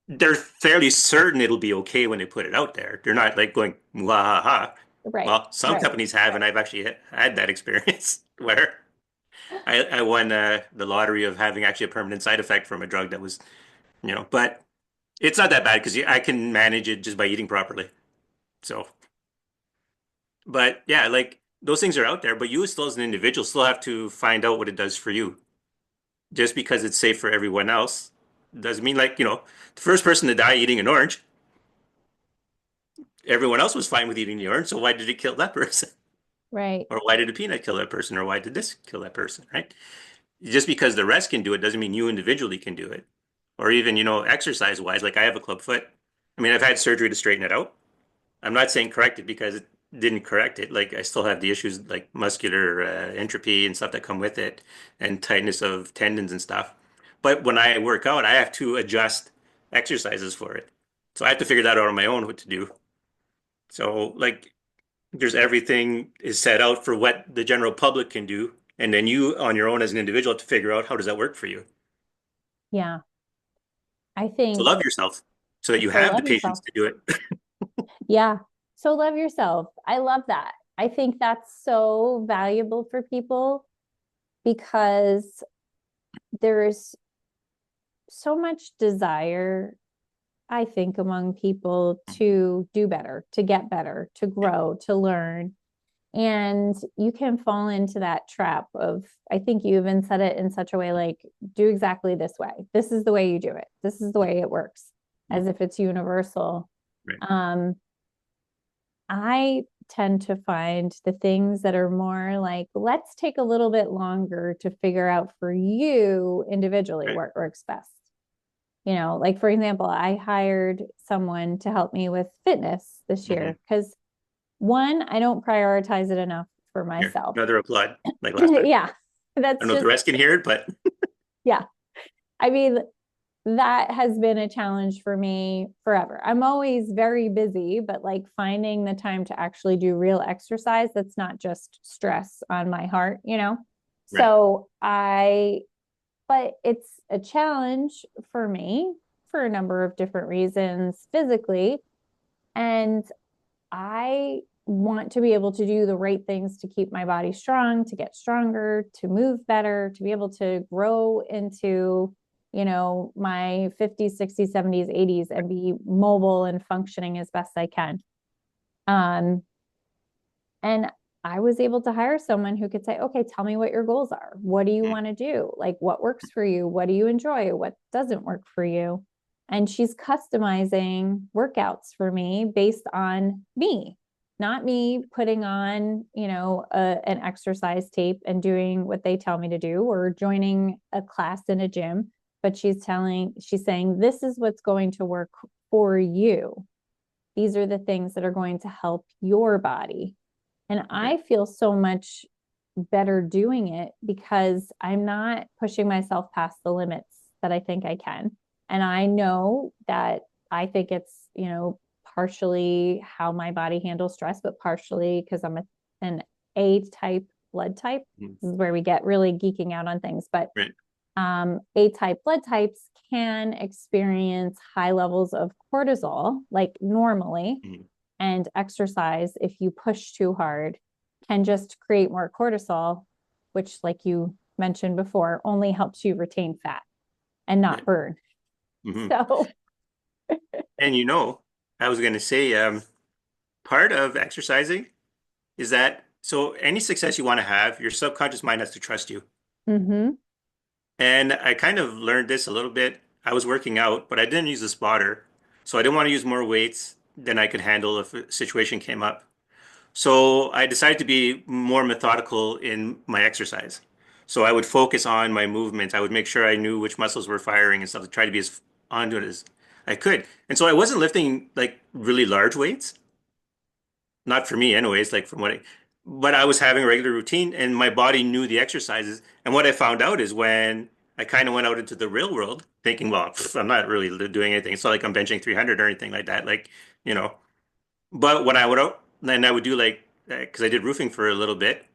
they're fairly certain it'll be okay when they put it out there. They're not like going, "Mwah, ha, ha." Right. Well, some Right. companies have, and I've actually had that experience where I won the lottery of having actually a permanent side effect from a drug that was, but it's not that bad because I can manage it just by eating properly. So, but yeah, like those things are out there, but you still as an individual still have to find out what it does for you. Just because it's safe for everyone else doesn't mean like, the first person to die eating an orange, everyone else was fine with eating the orange, so why did it kill that person? Right. Or why did a peanut kill that person? Or why did this kill that person, right? Just because the rest can do it doesn't mean you individually can do it. Or even, exercise wise, like I have a club foot. I mean, I've had surgery to straighten it out. I'm not saying correct it because it didn't correct it. Like I still have the issues like muscular entropy and stuff that come with it and tightness of tendons and stuff. But when I work out, I have to adjust exercises for it. So I have to figure that out on my own what to do. So like there's everything is set out for what the general public can do. And then you on your own as an individual have to figure out how does that work for you. Yeah. I So think love yourself so that you so. have the Love patience yourself. to do it. Yeah. So love yourself. I love that. I think that's so valuable for people because there's so much desire, I think, among people to do better, to get better, to grow, to learn. And you can fall into that trap of, I think you even said it in such a way like, do exactly this way. This is the way you do it. This is the way it works, as if it's universal. Right. Um, I tend to find the things that are more like, let's take a little bit longer to figure out for you individually Right. what works best. Like for example, I hired someone to help me with fitness this Mm-hmm. year because one, I don't prioritize it enough for Here, myself. another applaud like last time. Yeah, I don't that's know if the just, rest can hear it, but yeah. I mean, that has been a challenge for me forever. I'm always very busy, but like finding the time to actually do real exercise that's not just stress on my heart. right. So but it's a challenge for me for a number of different reasons physically. And I want to be able to do the right things to keep my body strong, to get stronger, to move better, to be able to grow into, my 50s, 60s, 70s, 80s and be mobile and functioning as best I can. Um, and I was able to hire someone who could say, okay, tell me what your goals are. What do you Mm. want to do? Like, what works for you? What do you enjoy? What doesn't work for you? And she's customizing workouts for me based on me, not me putting on, an exercise tape and doing what they tell me to do or joining a class in a gym. But she's saying, this is what's going to work for you. These are the things that are going to help your body. And Right. I feel so much better doing it because I'm not pushing myself past the limits that I think I can. And I know that I think it's, partially how my body handles stress, but partially because an A type blood type. Mm. This is where we get really geeking out on things. But Right. A type blood types can experience high levels of cortisol, like normally, Mm. and exercise, if you push too hard, can just create more cortisol, which, like you mentioned before, only helps you retain fat and not Right. burn. Hmm. So, And I was going to say, part of exercising is that so any success you want to have, your subconscious mind has to trust you. mm-hmm, And I kind of learned this a little bit. I was working out, but I didn't use a spotter. So I didn't want to use more weights than I could handle if a situation came up. So I decided to be more methodical in my exercise. So I would focus on my movements. I would make sure I knew which muscles were firing and stuff to try to be as onto it as I could. And so I wasn't lifting like really large weights, not for me anyways, like but I was having a regular routine and my body knew the exercises. And what I found out is when I kind of went out into the real world thinking, well, I'm not really doing anything. It's not like I'm benching 300 or anything like that. Like, you know, but when I would out, then I would do like, because I did roofing for a little bit.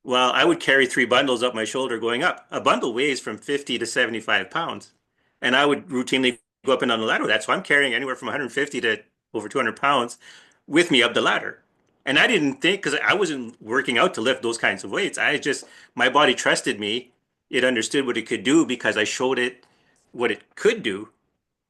Well, I would carry three bundles up my shoulder going up. A bundle weighs from 50 to 75 pounds. And I would routinely go up and down the ladder with that. So I'm carrying anywhere from 150 to over 200 pounds with me up the ladder. And I didn't think, because I wasn't working out to lift those kinds of weights. My body trusted me. It understood what it could do because I showed it what it could do,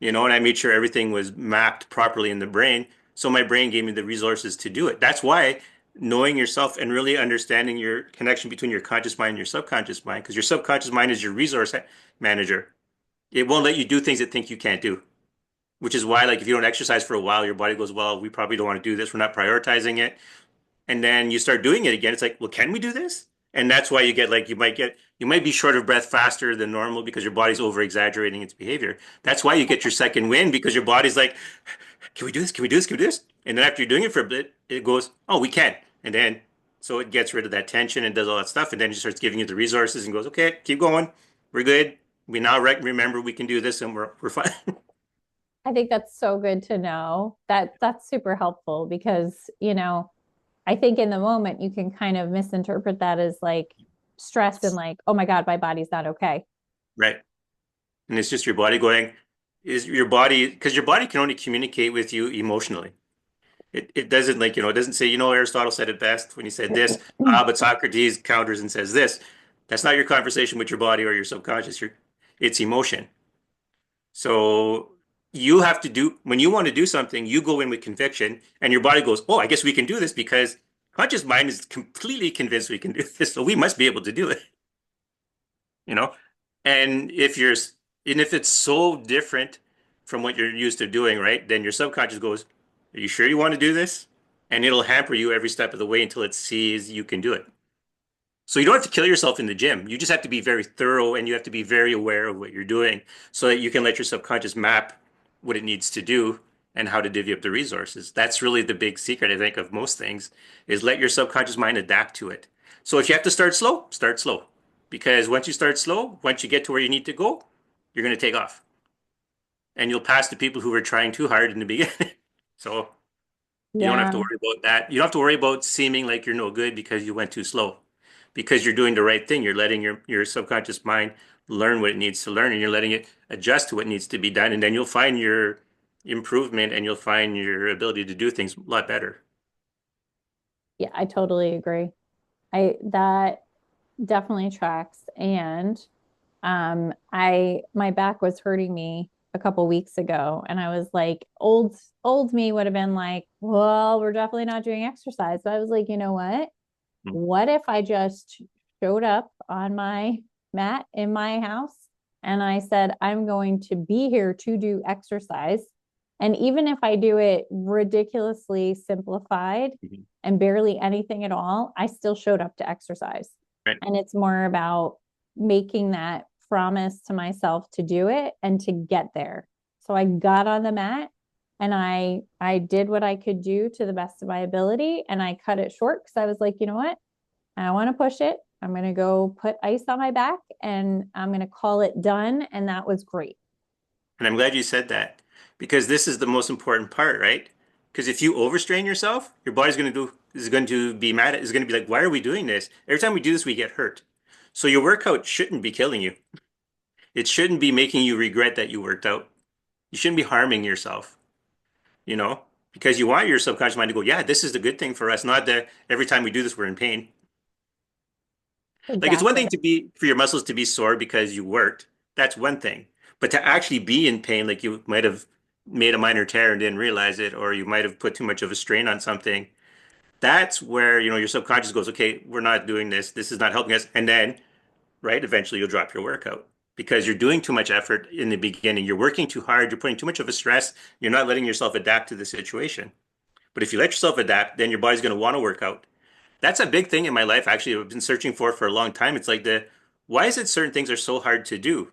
and I made sure everything was mapped properly in the brain. So my brain gave me the resources to do it. That's why knowing yourself and really understanding your connection between your conscious mind and your subconscious mind, because your subconscious mind is your resource manager. It won't let you do things it think you can't do, which is why, like, if you don't exercise for a while, your body goes, well, we probably don't want to do this. We're not prioritizing it. And then you start doing it again. It's like, well, can we do this? And that's why you get like you might be short of breath faster than normal because your body's over exaggerating its behavior. That's why you get your second wind because your body's like, can we do this? Can we do this? Can we do this? And then after you're doing it for a bit, it goes, oh, we can. And then so it gets rid of that tension and does all that stuff. And then it starts giving you the resources and goes, okay, keep going. We're good. We now remember we can do this and we're fine. I think that's so good to know. That's super helpful because, I think in the moment you can kind of misinterpret that as like stress and like, oh my God, my body's not okay. Right. And it's just your body going, is your body, because your body can only communicate with you emotionally. It doesn't like, it doesn't say, Aristotle said it best when he said this, but Socrates counters and says this. That's not your conversation with your body or your subconscious. It's emotion. So you have to do, when you want to do something, you go in with conviction and your body goes, oh, I guess we can do this because conscious mind is completely convinced we can do this. So we must be able to do it, you know? And if it's so different from what you're used to doing, right? Then your subconscious goes, are you sure you want to do this? And it'll hamper you every step of the way until it sees you can do it. So you don't have to kill yourself in the gym. You just have to be very thorough and you have to be very aware of what you're doing so that you can let your subconscious map what it needs to do and how to divvy up the resources. That's really the big secret, I think, of most things is let your subconscious mind adapt to it. So if you have to start slow, start slow. Because once you start slow, once you get to where you need to go, you're going to take off. And you'll pass the people who were trying too hard in the beginning. So you don't have to Yeah. worry about that. You don't have to worry about seeming like you're no good because you went too slow. Because you're doing the right thing. You're letting your subconscious mind learn what it needs to learn and you're letting it adjust to what needs to be done. And then you'll find your improvement and you'll find your ability to do things a lot better. Yeah, I totally agree. I that definitely tracks. And I my back was hurting me a couple weeks ago, and I was like, old me would have been like, well, we're definitely not doing exercise. But I was like, you know what? Mm. What if I just showed up on my mat in my house and I said, I'm going to be here to do exercise. And even if I do it ridiculously simplified Mhm. and barely anything at all, I still showed up to exercise. Right. And it's more about making that promise to myself to do it and to get there. So I got on the mat and I did what I could do to the best of my ability and I cut it short because I was like, you know what? I want to push it. I'm going to go put ice on my back and I'm going to call it done. And that was great. And I'm glad you said that because this is the most important part, right? Because if you overstrain yourself, your body's going to do is going to be mad at is going to be like, why are we doing this? Every time we do this, we get hurt. So your workout shouldn't be killing you. It shouldn't be making you regret that you worked out. You shouldn't be harming yourself, you know, because you want your subconscious mind to go, yeah, this is the good thing for us, not that every time we do this, we're in pain. Like it's one Exactly. thing to be for your muscles to be sore because you worked. That's one thing. But to actually be in pain, like you might have made a minor tear and didn't realize it, or you might have put too much of a strain on something, that's where, your subconscious goes, okay, we're not doing this. This is not helping us. And then, right, eventually you'll drop your workout because you're doing too much effort in the beginning. You're working too hard. You're putting too much of a stress. You're not letting yourself adapt to the situation. But if you let yourself adapt, then your body's going to want to work out. That's a big thing in my life, actually, I've been searching for a long time. It's like why is it certain things are so hard to do?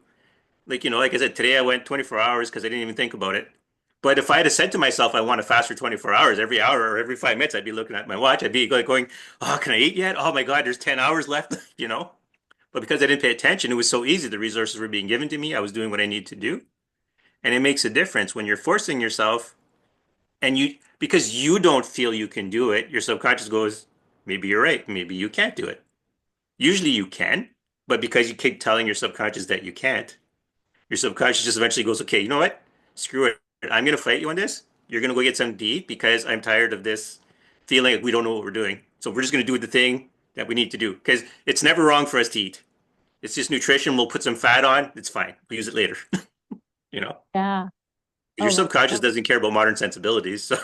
Like, like I said, today I went 24 hours because I didn't even think about it. But if I had said to myself, I want to fast for 24 hours, every hour or every 5 minutes, I'd be looking at my watch. I'd be like going, oh, can I eat yet? Oh my God, there's 10 hours left, But because I didn't pay attention, it was so easy. The resources were being given to me. I was doing what I need to do. And it makes a difference when you're forcing yourself and because you don't feel you can do it, your subconscious goes, maybe you're right. Maybe you can't do it. Usually you can, but because you keep telling your subconscious that you can't, your subconscious just eventually goes, okay, you know what? Screw it. I'm going to fight you on this. You're going to go get some to eat because I'm tired of this feeling like we don't know what we're doing. So we're just going to do the thing that we need to do because it's never wrong for us to eat. It's just nutrition. We'll put some fat on. It's fine. We'll use it later. You know, Yeah. your Oh, subconscious doesn't care about modern sensibilities. So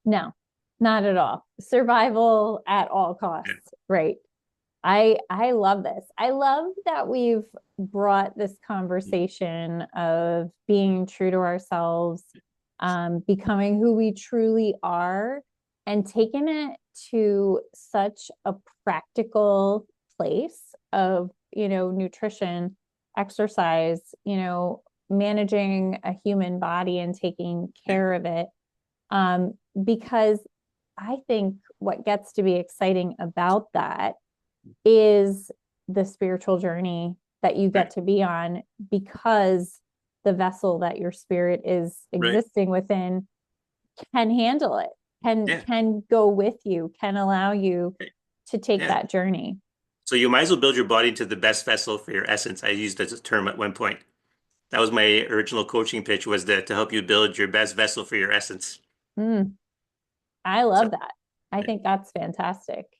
no, not at all. Survival at all yeah. costs. Right. I love this. I love that we've brought this conversation of being true to ourselves, becoming who we truly are, and taking it to such a practical place of, nutrition, exercise, managing a human body and taking care of it. Because I think what gets to be exciting about that is the spiritual journey that you get Right. to be on, because the vessel that your spirit is Right. existing within can handle it, can Yeah. can go with you, can allow you Right. to take Yeah. that journey. So you might as well build your body to the best vessel for your essence. I used as a term at one point. That was my original coaching pitch was that to help you build your best vessel for your essence. Mm, I So love that. I yeah. think that's fantastic.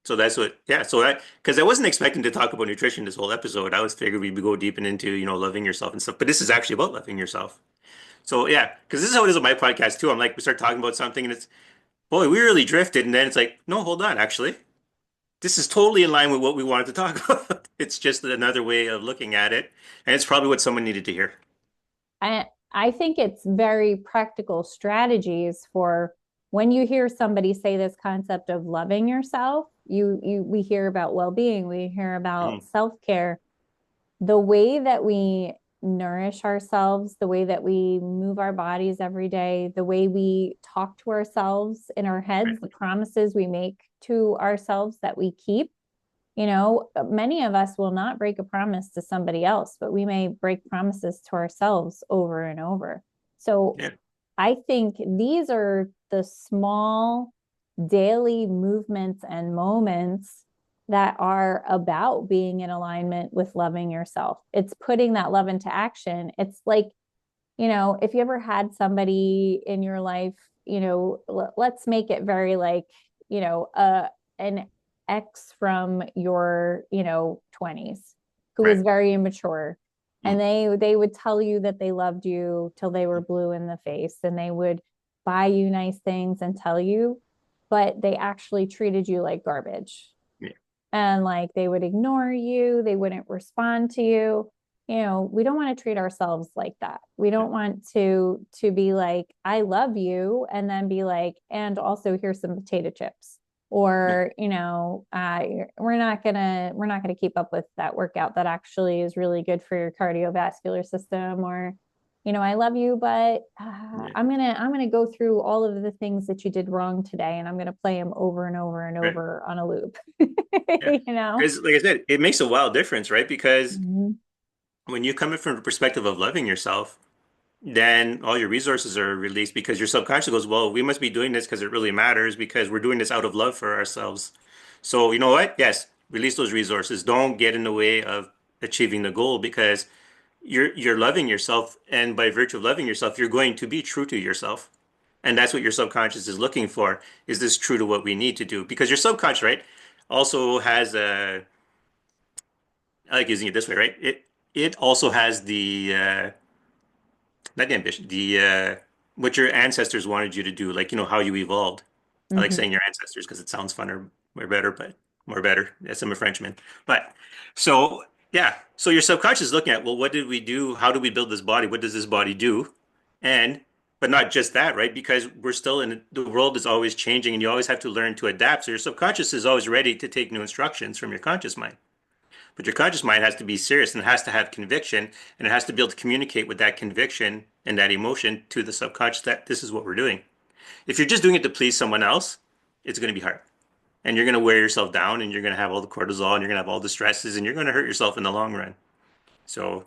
So that's what, yeah. So because I wasn't expecting to talk about nutrition this whole episode. I was figured we'd go deep into, loving yourself and stuff. But this is actually about loving yourself. So yeah, because this is how it is with my podcast too. I'm like, we start talking about something and it's, boy, we really drifted. And then it's like, no, hold on, actually. This is totally in line with what we wanted to talk about. It's just another way of looking at it. And it's probably what someone needed to hear. I think it's very practical strategies for when you hear somebody say this concept of loving yourself. We hear about well-being, we hear about Mhm. self-care. The way that we nourish ourselves, the way that we move our bodies every day, the way we talk to ourselves in our Right. heads, the promises we make to ourselves that we keep. Many of us will not break a promise to somebody else, but we may break promises to ourselves over and over. So Yeah. I think these are the small daily movements and moments that are about being in alignment with loving yourself. It's putting that love into action. It's like, if you ever had somebody in your life, let's make it very like, an ex from your, 20s who Right. was very immature. And Mm. they would tell you that they loved you till they were blue in the face, and they would buy you nice things and tell you, but they actually treated you like garbage, Yeah. and like they would ignore you, they wouldn't respond to you. We don't want to treat ourselves like that. We don't want to be like, I love you, and then be like, and also here's some potato chips, Yeah. or we're not gonna keep up with that workout that actually is really good for your cardiovascular system, or I love you, but Yeah. I'm gonna go through all of the things that you did wrong today, and I'm gonna play them over and over and Right. over on a loop. Yeah. you know? Because like I said, it makes a wild difference, right? Because Mhm. when you come in from the perspective of loving yourself, then all your resources are released because your subconscious goes, well, we must be doing this because it really matters because we're doing this out of love for ourselves. So you know what? Yes, release those resources. Don't get in the way of achieving the goal because you're loving yourself, and by virtue of loving yourself, you're going to be true to yourself. And that's what your subconscious is looking for. Is this true to what we need to do? Because your subconscious, right, also has a, I like using it this way, right? It also has the not the ambition, the what your ancestors wanted you to do, like how you evolved. I like Mhm. saying your ancestors because it sounds funner, more better, but more better. Yes, I'm a Frenchman. But so yeah, so your subconscious is looking at, well, what did we do? How do we build this body? What does this body do? And but not just that, right? Because we're still in the world is always changing and you always have to learn to adapt. So your subconscious is always ready to take new instructions from your conscious mind. But your conscious mind has to be serious and it has to have conviction and it has to be able to communicate with that conviction and that emotion to the subconscious that this is what we're doing. If you're just doing it to please someone else, it's going to be hard. and you're going to wear yourself down and you're going to have all the cortisol and you're going to have all the stresses and you're going to hurt yourself in the long run. So,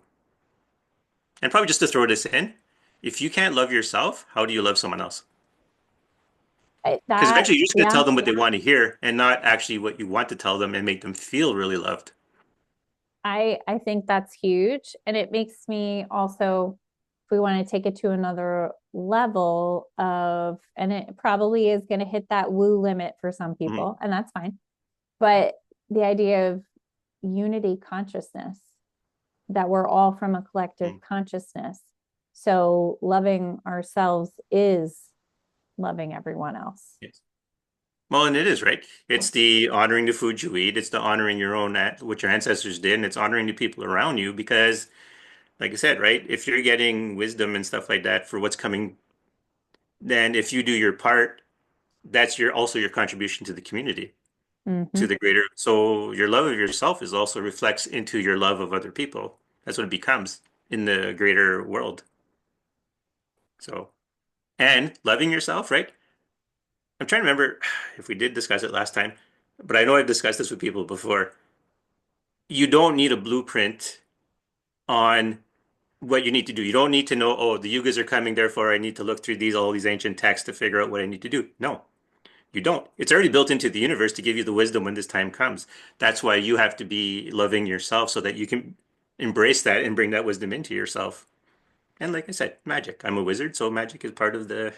and probably just to throw this in, if you can't love yourself, how do you love someone else? Because That, eventually you're just going to yeah, tell them what they want to hear and not actually what you want to tell them and make them feel really loved. I think that's huge. And it makes me also, if we want to take it to another level of, and it probably is going to hit that woo limit for some Mhm. people, and that's fine. But the idea of unity consciousness, that we're all from a collective Mhm. consciousness. So loving ourselves is loving everyone else. Yes. Well, and it is, right? It's the honoring the food you eat. It's the honoring your own, what your ancestors did, and it's honoring the people around you because, like I said, right? If you're getting wisdom and stuff like that for what's coming, then if you do your part, that's your also your contribution to the community, to Mm-hmm. the greater. So your love of yourself is also reflects into your love of other people. That's what it becomes in the greater world. So, and loving yourself, right? I'm trying to remember if we did discuss it last time, but I know I've discussed this with people before. You don't need a blueprint on what you need to do. You don't need to know, oh, the yugas are coming, therefore I need to look through all these ancient texts to figure out what I need to do. No, you don't. It's already built into the universe to give you the wisdom when this time comes. That's why you have to be loving yourself so that you can embrace that and bring that wisdom into yourself. And like I said, magic. I'm a wizard, so magic is part of the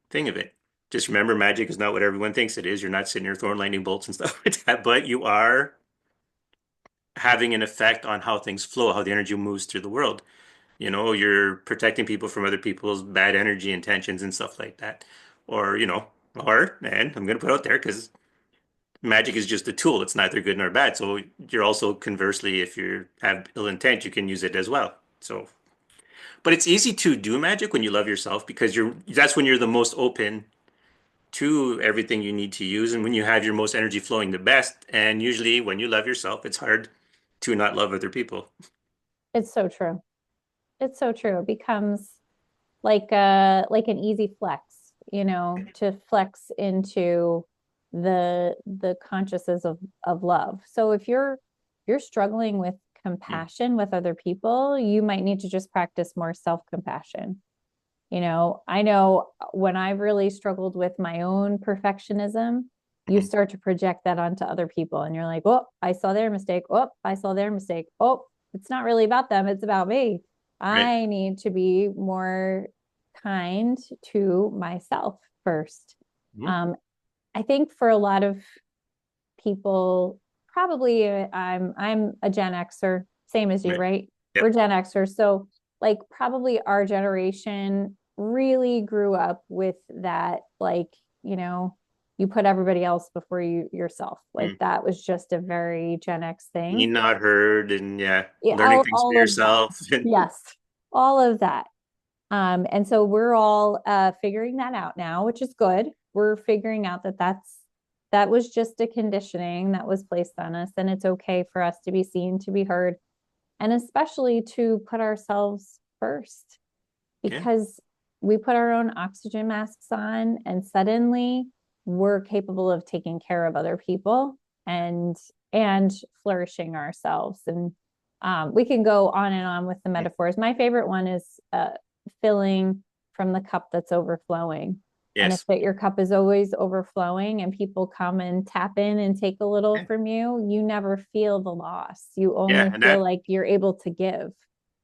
thing of it. Just remember, magic is not what everyone thinks it is. You're not sitting here throwing lightning bolts and stuff like that, but you are having an effect on how things flow, how the energy moves through the world. You're protecting people from other people's bad energy intentions and stuff like that. Or, and I'm going to put out there because magic is just a tool. It's neither good nor bad. So you're also conversely, if you have ill intent, you can use it as well. So, but it's easy to do magic when you love yourself because that's when you're the most open to everything you need to use and when you have your most energy flowing the best. And usually when you love yourself, it's hard to not love other people. It's so true. It's so true. It becomes like an easy flex, to flex into the consciousness of love. So if you're struggling with Mm, compassion with other people, you might need to just practice more self-compassion. I know when I've really struggled with my own perfectionism, you mm, start to project that onto other people and you're like, oh, I saw their mistake. Oh, I saw their mistake. Oh, it's not really about them, it's about me. right. I need to be more kind to myself first. Mm, Um, I think for a lot of people, probably I'm a Gen Xer, same as you, right. right? We're Yep. Gen Xers. So like probably our generation really grew up with that, like, you put everybody else before yourself. Like Mm. that was just a very Gen X thing. Being not heard and yeah, Yeah, learning things for all of that. yourself. And Yes. All of that. And so we're all figuring that out now, which is good. We're figuring out that was just a conditioning that was placed on us, and it's okay for us to be seen, to be heard, and especially to put ourselves first yeah, because we put our own oxygen masks on, and suddenly we're capable of taking care of other people and and flourishing ourselves. And we can go on and on with the mm, metaphors. My favorite one is filling from the cup that's overflowing. And if yes. your cup is always overflowing and people come and tap in and take a little Yeah. from you, you never feel the loss. You Yeah, only and feel that like you're able to give.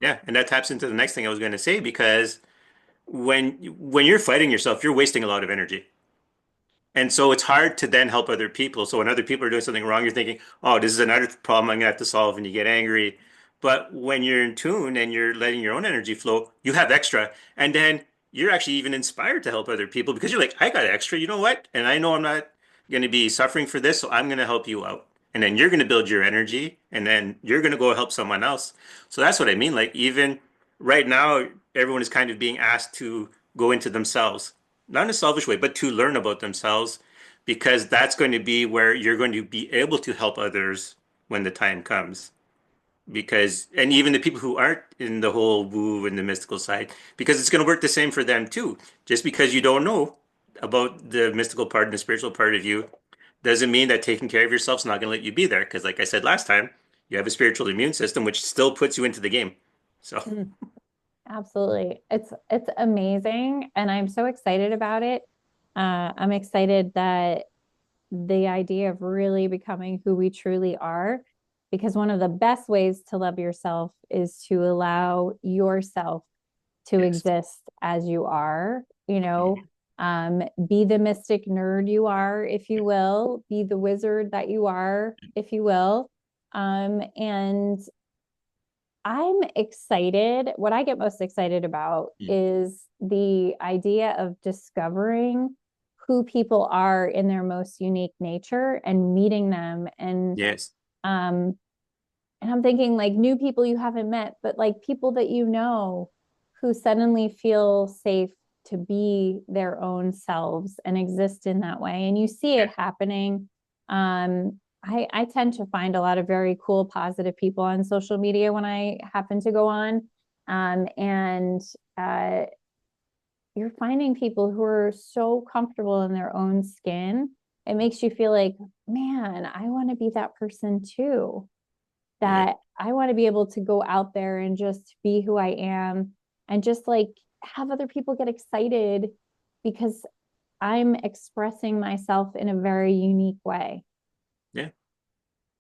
yeah, and that taps into the next thing I was going to say because when you're fighting yourself, you're wasting a lot of energy. And so it's hard to then help other people. So when other people are doing something wrong, you're thinking, oh, this is another problem I'm gonna have to solve, and you get angry. But when you're in tune and you're letting your own energy flow, you have extra. And then you're actually even inspired to help other people because you're like, I got extra, you know what? And I know I'm not going to be suffering for this, so I'm going to help you out. And then you're going to build your energy, and then you're going to go help someone else. So that's what I mean. Like, even right now, everyone is kind of being asked to go into themselves, not in a selfish way, but to learn about themselves, because that's going to be where you're going to be able to help others when the time comes. Because, and even the people who aren't in the whole woo and the mystical side, because it's going to work the same for them too. Just because you don't know about the mystical part and the spiritual part of you doesn't mean that taking care of yourself is not going to let you be there. Because, like I said last time, you have a spiritual immune system, which still puts you into the game. So, Mm, absolutely. It's amazing and I'm so excited about it. I'm excited that the idea of really becoming who we truly are, because one of the best ways to love yourself is to allow yourself to yes. exist as you are, Mhm. be the mystic nerd you are, if you will, be the wizard that you are, if you will. And I'm excited. What I get most excited about is the idea of discovering who people are in their most unique nature and meeting them Yes. um and I'm thinking like new people you haven't met, but like people that you know who suddenly feel safe to be their own selves and exist in that way. And you see Yeah. it happening. I tend to find a lot of very cool, positive people on social media when I happen to go on. And uh, you're finding people who are so comfortable in their own skin. It makes you feel like, man, I want to be that person too, Yeah. that I want to be able to go out there and just be who I am and just like have other people get excited because I'm expressing myself in a very unique way. Yeah.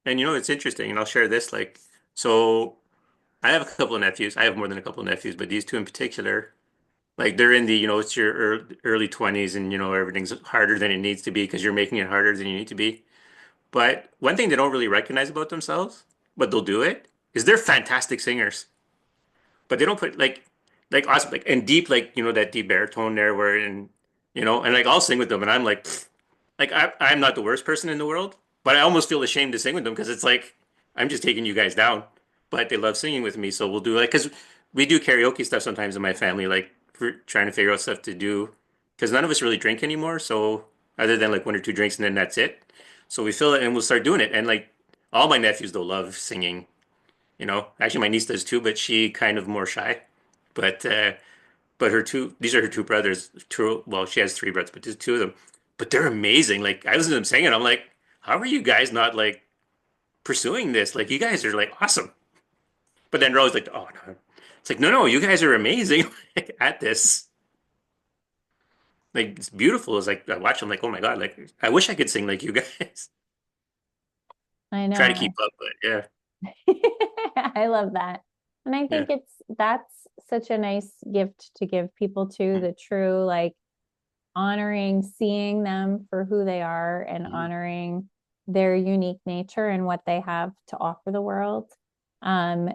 And it's interesting, and I'll share this. Like, so I have a couple of nephews. I have more than a couple of nephews, but these two in particular, like they're in the, it's your early 20s and, everything's harder than it needs to be because you're making it harder than you need to be. But one thing they don't really recognize about themselves, but they'll do it, is they're fantastic singers. But they don't put like awesome, like and deep, like that deep baritone there where and like I'll sing with them and I'm like pfft. Like I'm not the worst person in the world, but I almost feel ashamed to sing with them because it's like I'm just taking you guys down. But they love singing with me, so we'll do like because we do karaoke stuff sometimes in my family, like for trying to figure out stuff to do because none of us really drink anymore. So other than like one or two drinks and then that's it. So we fill it and we'll start doing it. And like all my nephews, they'll love singing. Actually my niece does too, but she kind of more shy. But these are her two brothers. Two, well, she has three brothers, but there's two of them. But they're amazing. Like I listen to them singing, I'm like, how are you guys not like pursuing this? Like you guys are like awesome. But then they're always like, oh no. It's like, no, no, you guys are amazing at this. Like it's beautiful. It's like I watch them like, oh my God, like I wish I could sing like you guys. I Try to keep know. up, but yeah, I love that. And I yeah. think that's such a nice gift to give people too, the true like honoring, seeing them for who they are and Mhm. honoring their unique nature and what they have to offer the world. Um,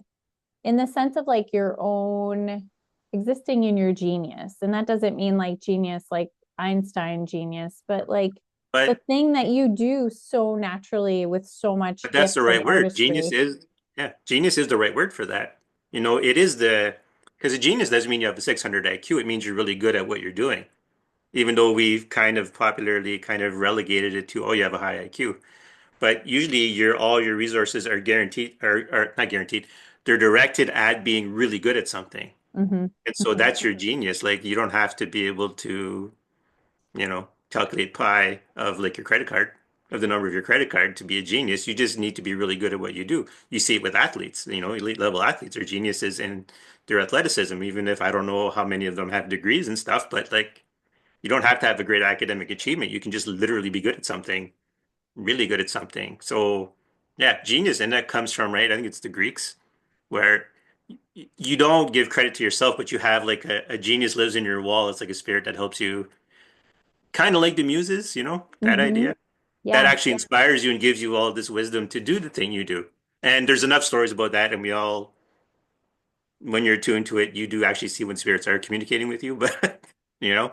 in the sense of like your own existing in your genius. And that doesn't mean like genius, like Einstein genius, but like the But thing that you do so naturally with so much But that's gift the and right word. artistry. Yeah, genius is the right word for that. It is because a genius doesn't mean you have a 600 IQ. It means you're really good at what you're doing. Even though we've kind of popularly kind of relegated it to, oh, you have a high IQ. But usually all your resources are guaranteed, or not guaranteed, they're directed at being really good at something. Mm-hmm. And so that's your genius. Like you don't have to be able to calculate pi of like your credit card, of the number of your credit card to be a genius. You just need to be really good at what you do. You see it with athletes, elite level athletes are geniuses in their athleticism, even if I don't know how many of them have degrees and stuff, but like you don't have to have a great academic achievement. You can just literally be good at something, really good at something. So yeah, genius, and that comes from, right? I think it's the Greeks where you don't give credit to yourself, but you have like a genius lives in your wall. It's like a spirit that helps you kind of like the muses, that Mm-hmm. idea that Yeah. actually inspires you and gives you all this wisdom to do the thing you do. And there's enough stories about that, and when you're tuned to it, you do actually see when spirits are communicating with you. But you know,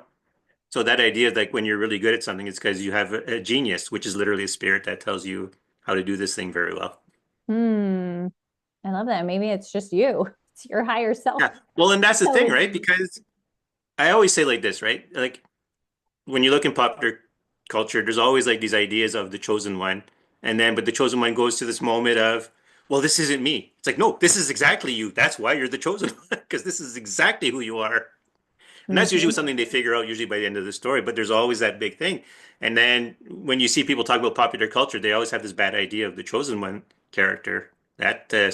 so that idea is like when you're really good at something, it's because you have a genius, which is literally a spirit that tells you how to do this thing very well. Hmm. I love that. Maybe it's just you. It's your higher self Yeah. Well, and that's the thing, telling right? you. Because I always say like this, right? Like when you look in popular culture, there's always like these ideas of the chosen one. But the chosen one goes to this moment of, well, this isn't me. It's like, no, this is exactly you. That's why you're the chosen one, because this is exactly who you are. And that's usually Mm-hmm. something they figure out usually by the end of the story, but there's always that big thing. And then when you see people talk about popular culture, they always have this bad idea of the chosen one character, that not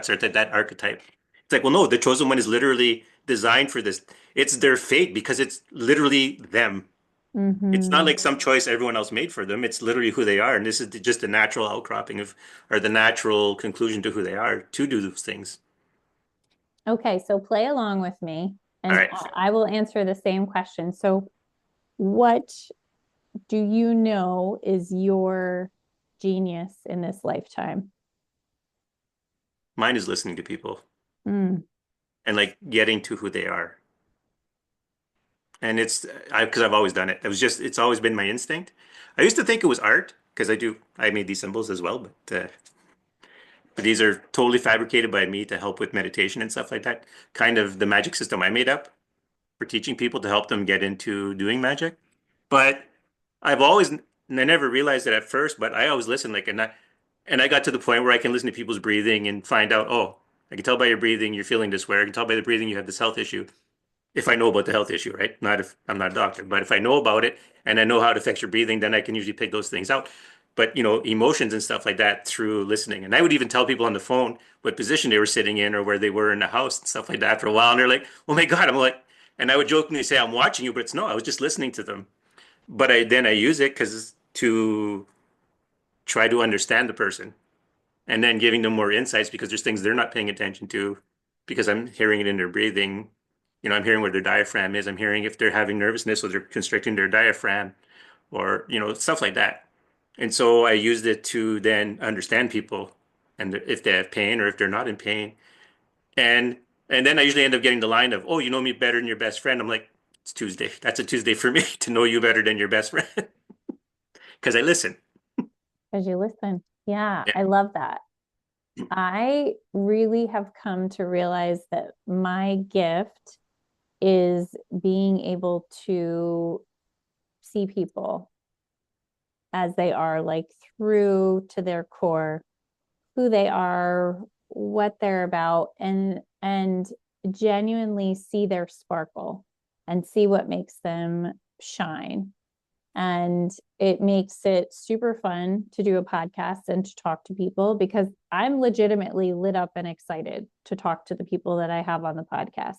stereotype, that archetype. It's like, well, no, the chosen one is literally designed for this. It's their fate because it's literally them. It's not Mm-hmm. like some choice everyone else made for them. It's literally who they are. And this is just a natural outcropping of, or the natural conclusion to who they are to do those things. Okay, so play along with me, All and right. I will answer the same question. So, what do you know is your genius in this lifetime? Mine is listening to people Mm, and like getting to who they are. And because I've always done it. It's always been my instinct. I used to think it was art because I made these symbols as well, but these are totally fabricated by me to help with meditation and stuff like that. Kind of the magic system I made up for teaching people to help them get into doing magic. But I've always, and I never realized it at first, but I always listen, and I got to the point where I can listen to people's breathing and find out, oh, I can tell by your breathing you're feeling this way. I can tell by the breathing you have this health issue. If I know about the health issue, right? Not if I'm not a doctor, but if I know about it and I know how it affects your breathing, then I can usually pick those things out. But emotions and stuff like that through listening. And I would even tell people on the phone what position they were sitting in or where they were in the house and stuff like that for a while. And they're like, "Oh my God," I'm like, and I would jokingly say, "I'm watching you," but it's no, I was just listening to them. But I use it because to try to understand the person and then giving them more insights because there's things they're not paying attention to because I'm hearing it in their breathing. I'm hearing where their diaphragm is. I'm hearing if they're having nervousness or they're constricting their diaphragm or, stuff like that. And so I used it to then understand people and if they have pain or if they're not in pain. And and then I usually end up getting the line of, "Oh, you know me better than your best friend." I'm like, "It's Tuesday. That's a Tuesday for me to know you better than your best friend." Because I listen. as you listen. Yeah, Yeah. I love that. I really have come to realize that my gift is being able to see people as they are, like through to their core, who they are, what they're about, and genuinely see their sparkle and see what makes them shine. And it makes it super fun to do a podcast and to talk to people because I'm legitimately lit up and excited to talk to the people that I have on the podcast.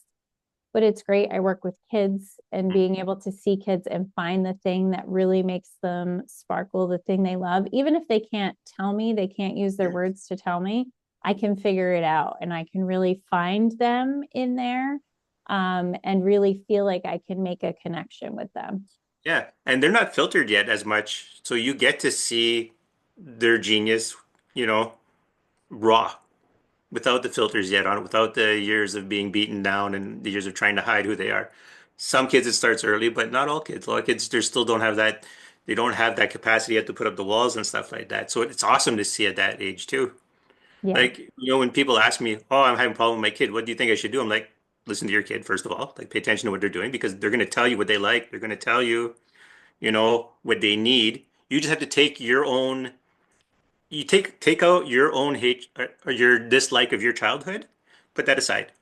But it's great. I work with kids and being able to see kids and find the thing that really makes them sparkle, the thing they love. Even if they can't tell me, they can't use their words to tell me, I can figure it out and I can really find them in there, and really feel like I can make a connection with them. Yeah. And they're not filtered yet as much. So you get to see their genius, you know, raw without the filters yet on it, without the years of being beaten down and the years of trying to hide who they are. Some kids it starts early, but not all kids. A lot of kids they still don't have that. They don't have that capacity yet to put up the walls and stuff like that. So it's awesome to see at that age too. Yeah, Like, when people ask me, "Oh, I'm having a problem with my kid. What do you think I should do?" I'm like, listen to your kid first of all. Like, pay attention to what they're doing because they're going to tell you what they like. They're going to tell you, what they need. You just have to take your own you take out your own hate or your dislike of your childhood, put that aside,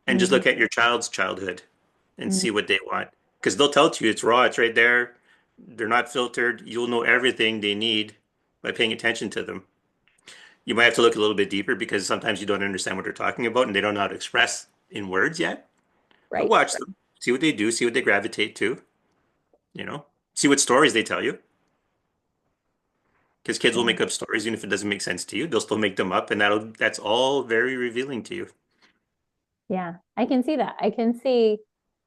and just mm-hmm. look at your child's childhood and see what they want. Because they'll tell it to you, it's raw, it's right there. They're not filtered. You'll know everything they need by paying attention to them. You might have to look a little bit deeper because sometimes you don't understand what they're talking about and they don't know how to express in words yet. But Right. watch them, see what they do, see what they gravitate to, you know, see what stories they tell you. Because kids will Yeah. make up stories even if it doesn't make sense to you. They'll still make them up, and that's all very revealing to you. Yeah, I can see that. I can see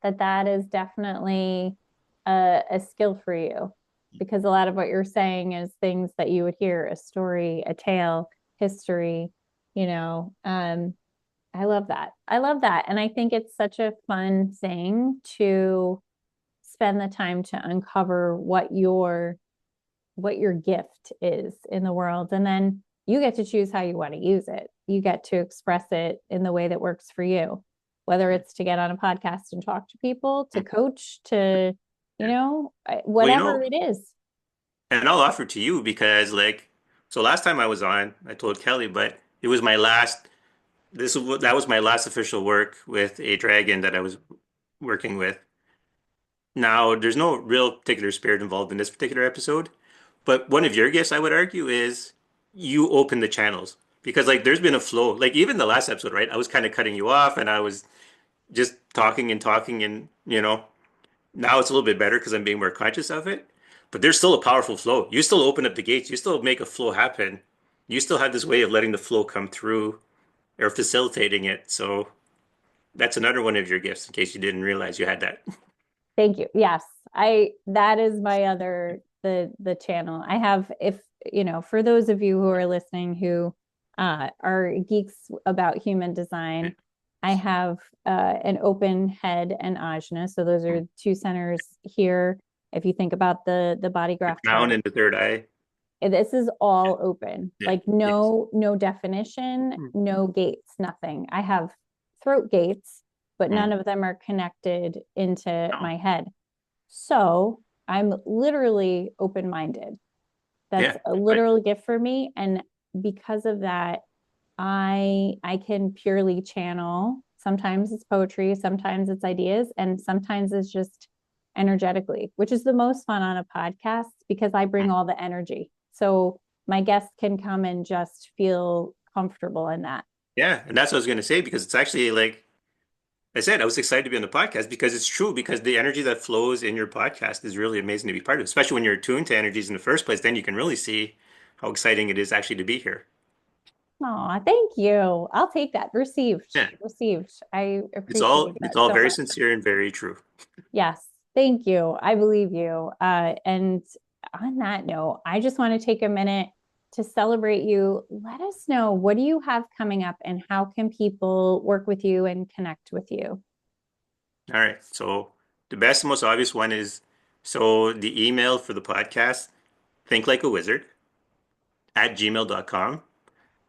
that that is definitely a skill for you because a lot of what you're saying is things that you would hear, a story, a tale, history, you know. I love that. I love that. And I think it's such a fun thing to spend the time to uncover what your gift is in the world. And then you get to choose how you want to use it. You get to express it in the way that works for you, whether Yeah. it's to get on a podcast and talk to people, to coach, to, Yeah. Well, whatever it is. and I'll offer to you because, like, so last time I was on, I told Kelly, but it was my last. That was my last official work with a dragon that I was. working with. Now, there's no real particular spirit involved in this particular episode, but one of your gifts, I would argue, is you open the channels because like there's been a flow. Like even the last episode, right? I was kind of cutting you off and I was just talking and talking and now it's a little bit better because I'm being more conscious of it. But there's still a powerful flow. You still open up the gates. You still make a flow happen. You still have this way of letting the flow come through or facilitating it. So that's another one of your gifts in case you didn't realize you had that. Thank you. Yes, I that is my other the channel. I have if for those of you who are listening who are geeks about human design, I have an open head and ajna. So those are two centers here. If you think about the body The graph crown chart, and the third eye. this is all open. Yeah. Like Yes. no definition, no gates, nothing. I have throat gates, but Mm. none of them are connected into No. my head. So I'm literally open minded. That's Yeah. a Right. literal gift for me. And because of that, I can purely channel. Sometimes it's poetry, sometimes it's ideas, and sometimes it's just energetically, which is the most fun on a podcast because I bring Mm. all the energy. So my guests can come and just feel comfortable in that. Yeah. And that's what I was going to say because it's actually like I said, I was excited to be on the podcast because it's true because the energy that flows in your podcast is really amazing to be part of, especially when you're attuned to energies in the first place. Then you can really see how exciting it is actually to be here. Oh, thank you. I'll take that. Received. Yeah. Received. I It's appreciate all it's that all so very much. sincere and very true. Yes, thank you. I believe you. And on that note, I just want to take a minute to celebrate you. Let us know, what do you have coming up and how can people work with you and connect with you? All right. So the best, most obvious one is so the email for the podcast, think like a wizard at gmail.com.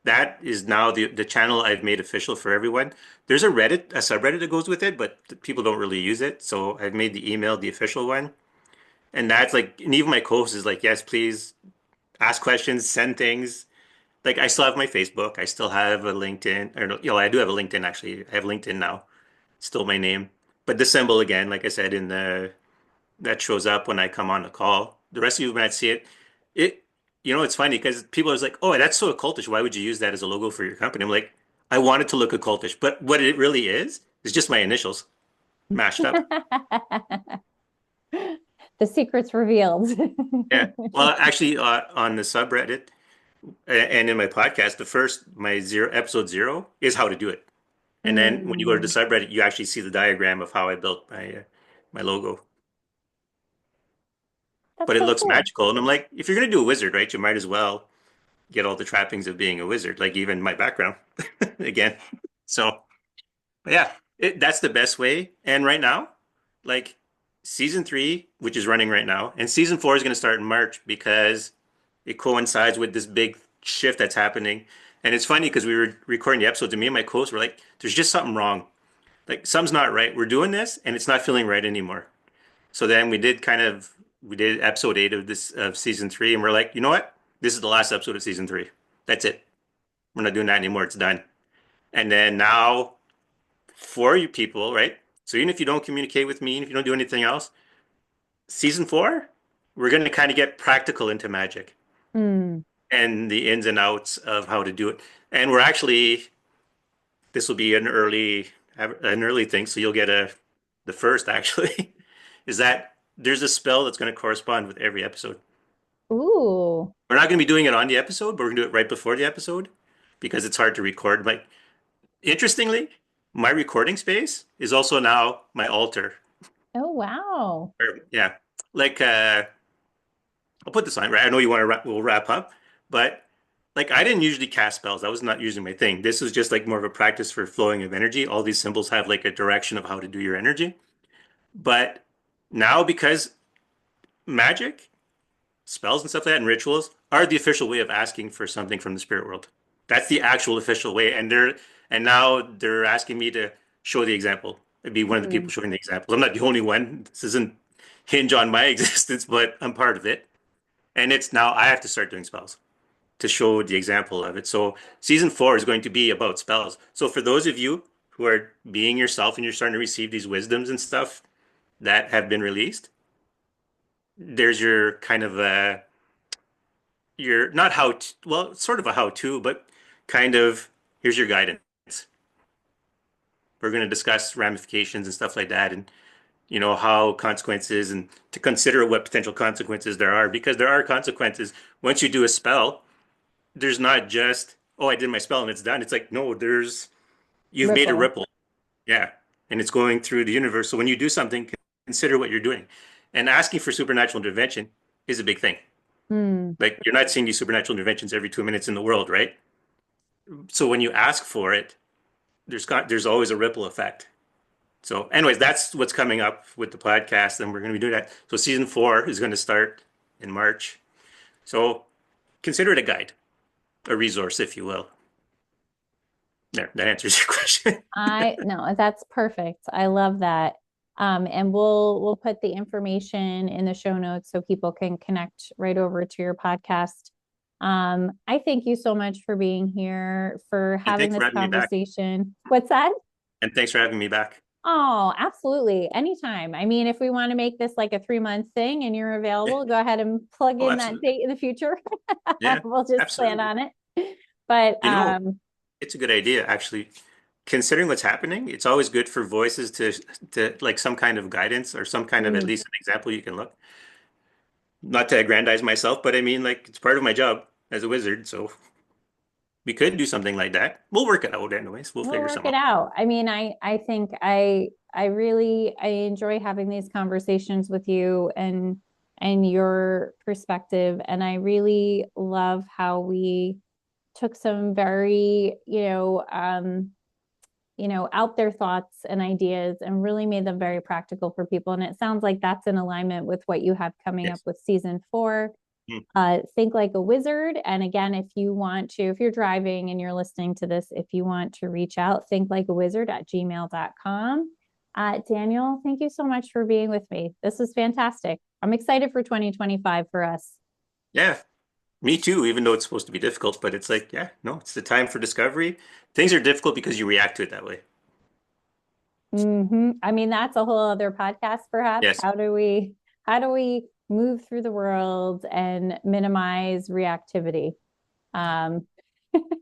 That is now the channel I've made official for everyone. There's a subreddit that goes with it, but people don't really use it. So I've made the email the official one. And that's like, and even my co-host is like, yes, please ask questions, send things. Like I still have my Facebook. I still have a LinkedIn. Or no, I do have a LinkedIn actually. I have LinkedIn now. It's still my name. But the symbol again, like I said, in the that shows up when I come on the call. The rest of you might see it. It, it's funny because people are like, "Oh, that's so occultish. Why would you use that as a logo for your company?" I'm like, I want it to look occultish, but what it really is just my initials mashed up. The secret's revealed. Yeah. Well, actually, on the subreddit and in my podcast, the first my zero episode zero is how to do it, and then when you go to the Mm, subreddit, you actually see the diagram of how I built my logo. that's But it so looks cool. magical, and I'm like, if you're gonna do a wizard, right, you might as well get all the trappings of being a wizard, like even my background again. So, but yeah, that's the best way. And right now, like season three, which is running right now, and season four is going to start in March because it coincides with this big shift that's happening. And it's funny because we were recording the episodes, and me and my co-host were like, "There's just something wrong. Like something's not right. We're doing this, and it's not feeling right anymore." So then we did episode eight of this of season three, and we're like, you know what? This is the last episode of season three. That's it. We're not doing that anymore. It's done. And then now for you people, right? So even if you don't communicate with me, if you don't do anything else, season four, we're going to kind of get practical into magic Mm. and the ins and outs of how to do it. And we're actually, this will be an early thing. So you'll get the first actually is that there's a spell that's going to correspond with every episode. Ooh. We're not going to be doing it on the episode, but we're going to do it right before the episode because it's hard to record. Like, interestingly, my recording space is also now my altar. Oh, wow. Yeah, like I'll put this on. Right, I know you want to we'll wrap up, but like I didn't usually cast spells. That was not usually my thing. This was just like more of a practice for flowing of energy. All these symbols have like a direction of how to do your energy. But now because magic, spells and stuff like that and rituals are the official way of asking for something from the spirit world. That's the actual official way. And now they're asking me to show the example. I'd be one of the people Mm. showing the example. I'm not the only one. This isn't hinge on my existence, but I'm part of it. And it's now I have to start doing spells to show the example of it. So season four is going to be about spells. So for those of you who are being yourself and you're starting to receive these wisdoms and stuff that have been released, there's your kind of your not how to, well, sort of a how to, but kind of here's your guidance. We're going to discuss ramifications and stuff like that, and how consequences and to consider what potential consequences there are because there are consequences. Once you do a spell, there's not just, oh, I did my spell and it's done. It's like, no, you've made a Ripple. ripple. Yeah. And it's going through the universe. So when you do something, consider what you're doing. And asking for supernatural intervention is a big thing. Hmm. Like you're not seeing these supernatural interventions every 2 minutes in the world, right? So when you ask for it, there's always a ripple effect. So, anyways, that's what's coming up with the podcast, and we're going to be doing that. So, season 4 is going to start in March. So, consider it a guide, a resource, if you will. There, that answers your question. I no, that's perfect. I love that. And we'll put the information in the show notes so people can connect right over to your podcast. I thank you so much for being here, for And having thanks for this having me back. conversation. What's that? And thanks for having me back. Oh, absolutely. Anytime. I mean, if we want to make this like a 3 month thing and you're available, go ahead and plug Oh, in that absolutely. date in the future. Yeah, We'll just plan absolutely. on it. But You know, it's a good idea, actually. Considering what's happening, it's always good for voices to like some kind of guidance or some kind of at mm, least an example you can look. Not to aggrandize myself, but I mean, like, it's part of my job as a wizard, so we could do something like that. We'll work it out anyways. We'll we'll figure work something it out. out. I mean, I think I really I enjoy having these conversations with you and your perspective. And I really love how we took some very, out there thoughts and ideas and really made them very practical for people. And it sounds like that's in alignment with what you have coming up Yes. with season 4. Mm. Think like a wizard. And again, if you're driving and you're listening to this, if you want to reach out, think like a wizard at gmail.com. Daniel, thank you so much for being with me. This was fantastic. I'm excited for 2025 for us. Yeah, me too, even though it's supposed to be difficult, but it's like, yeah, no, it's the time for discovery. Things are difficult because you react to it that way. I mean, that's a whole other podcast, perhaps. Yes. How do we move through the world and minimize reactivity? Um,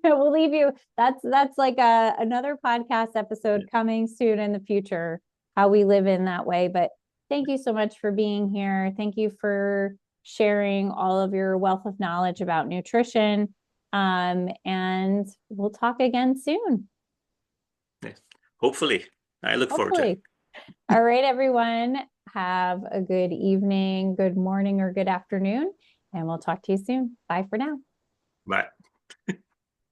we'll leave you. That's like another podcast episode coming soon in the future, how we live in that way. But thank you so much for being here. Thank you for sharing all of your wealth of knowledge about nutrition. And we'll talk again soon, Yes. Hopefully. I look forward to it. hopefully. All right, everyone. Have a good evening, good morning, or good afternoon. And we'll talk to you soon. Bye for now. Bye.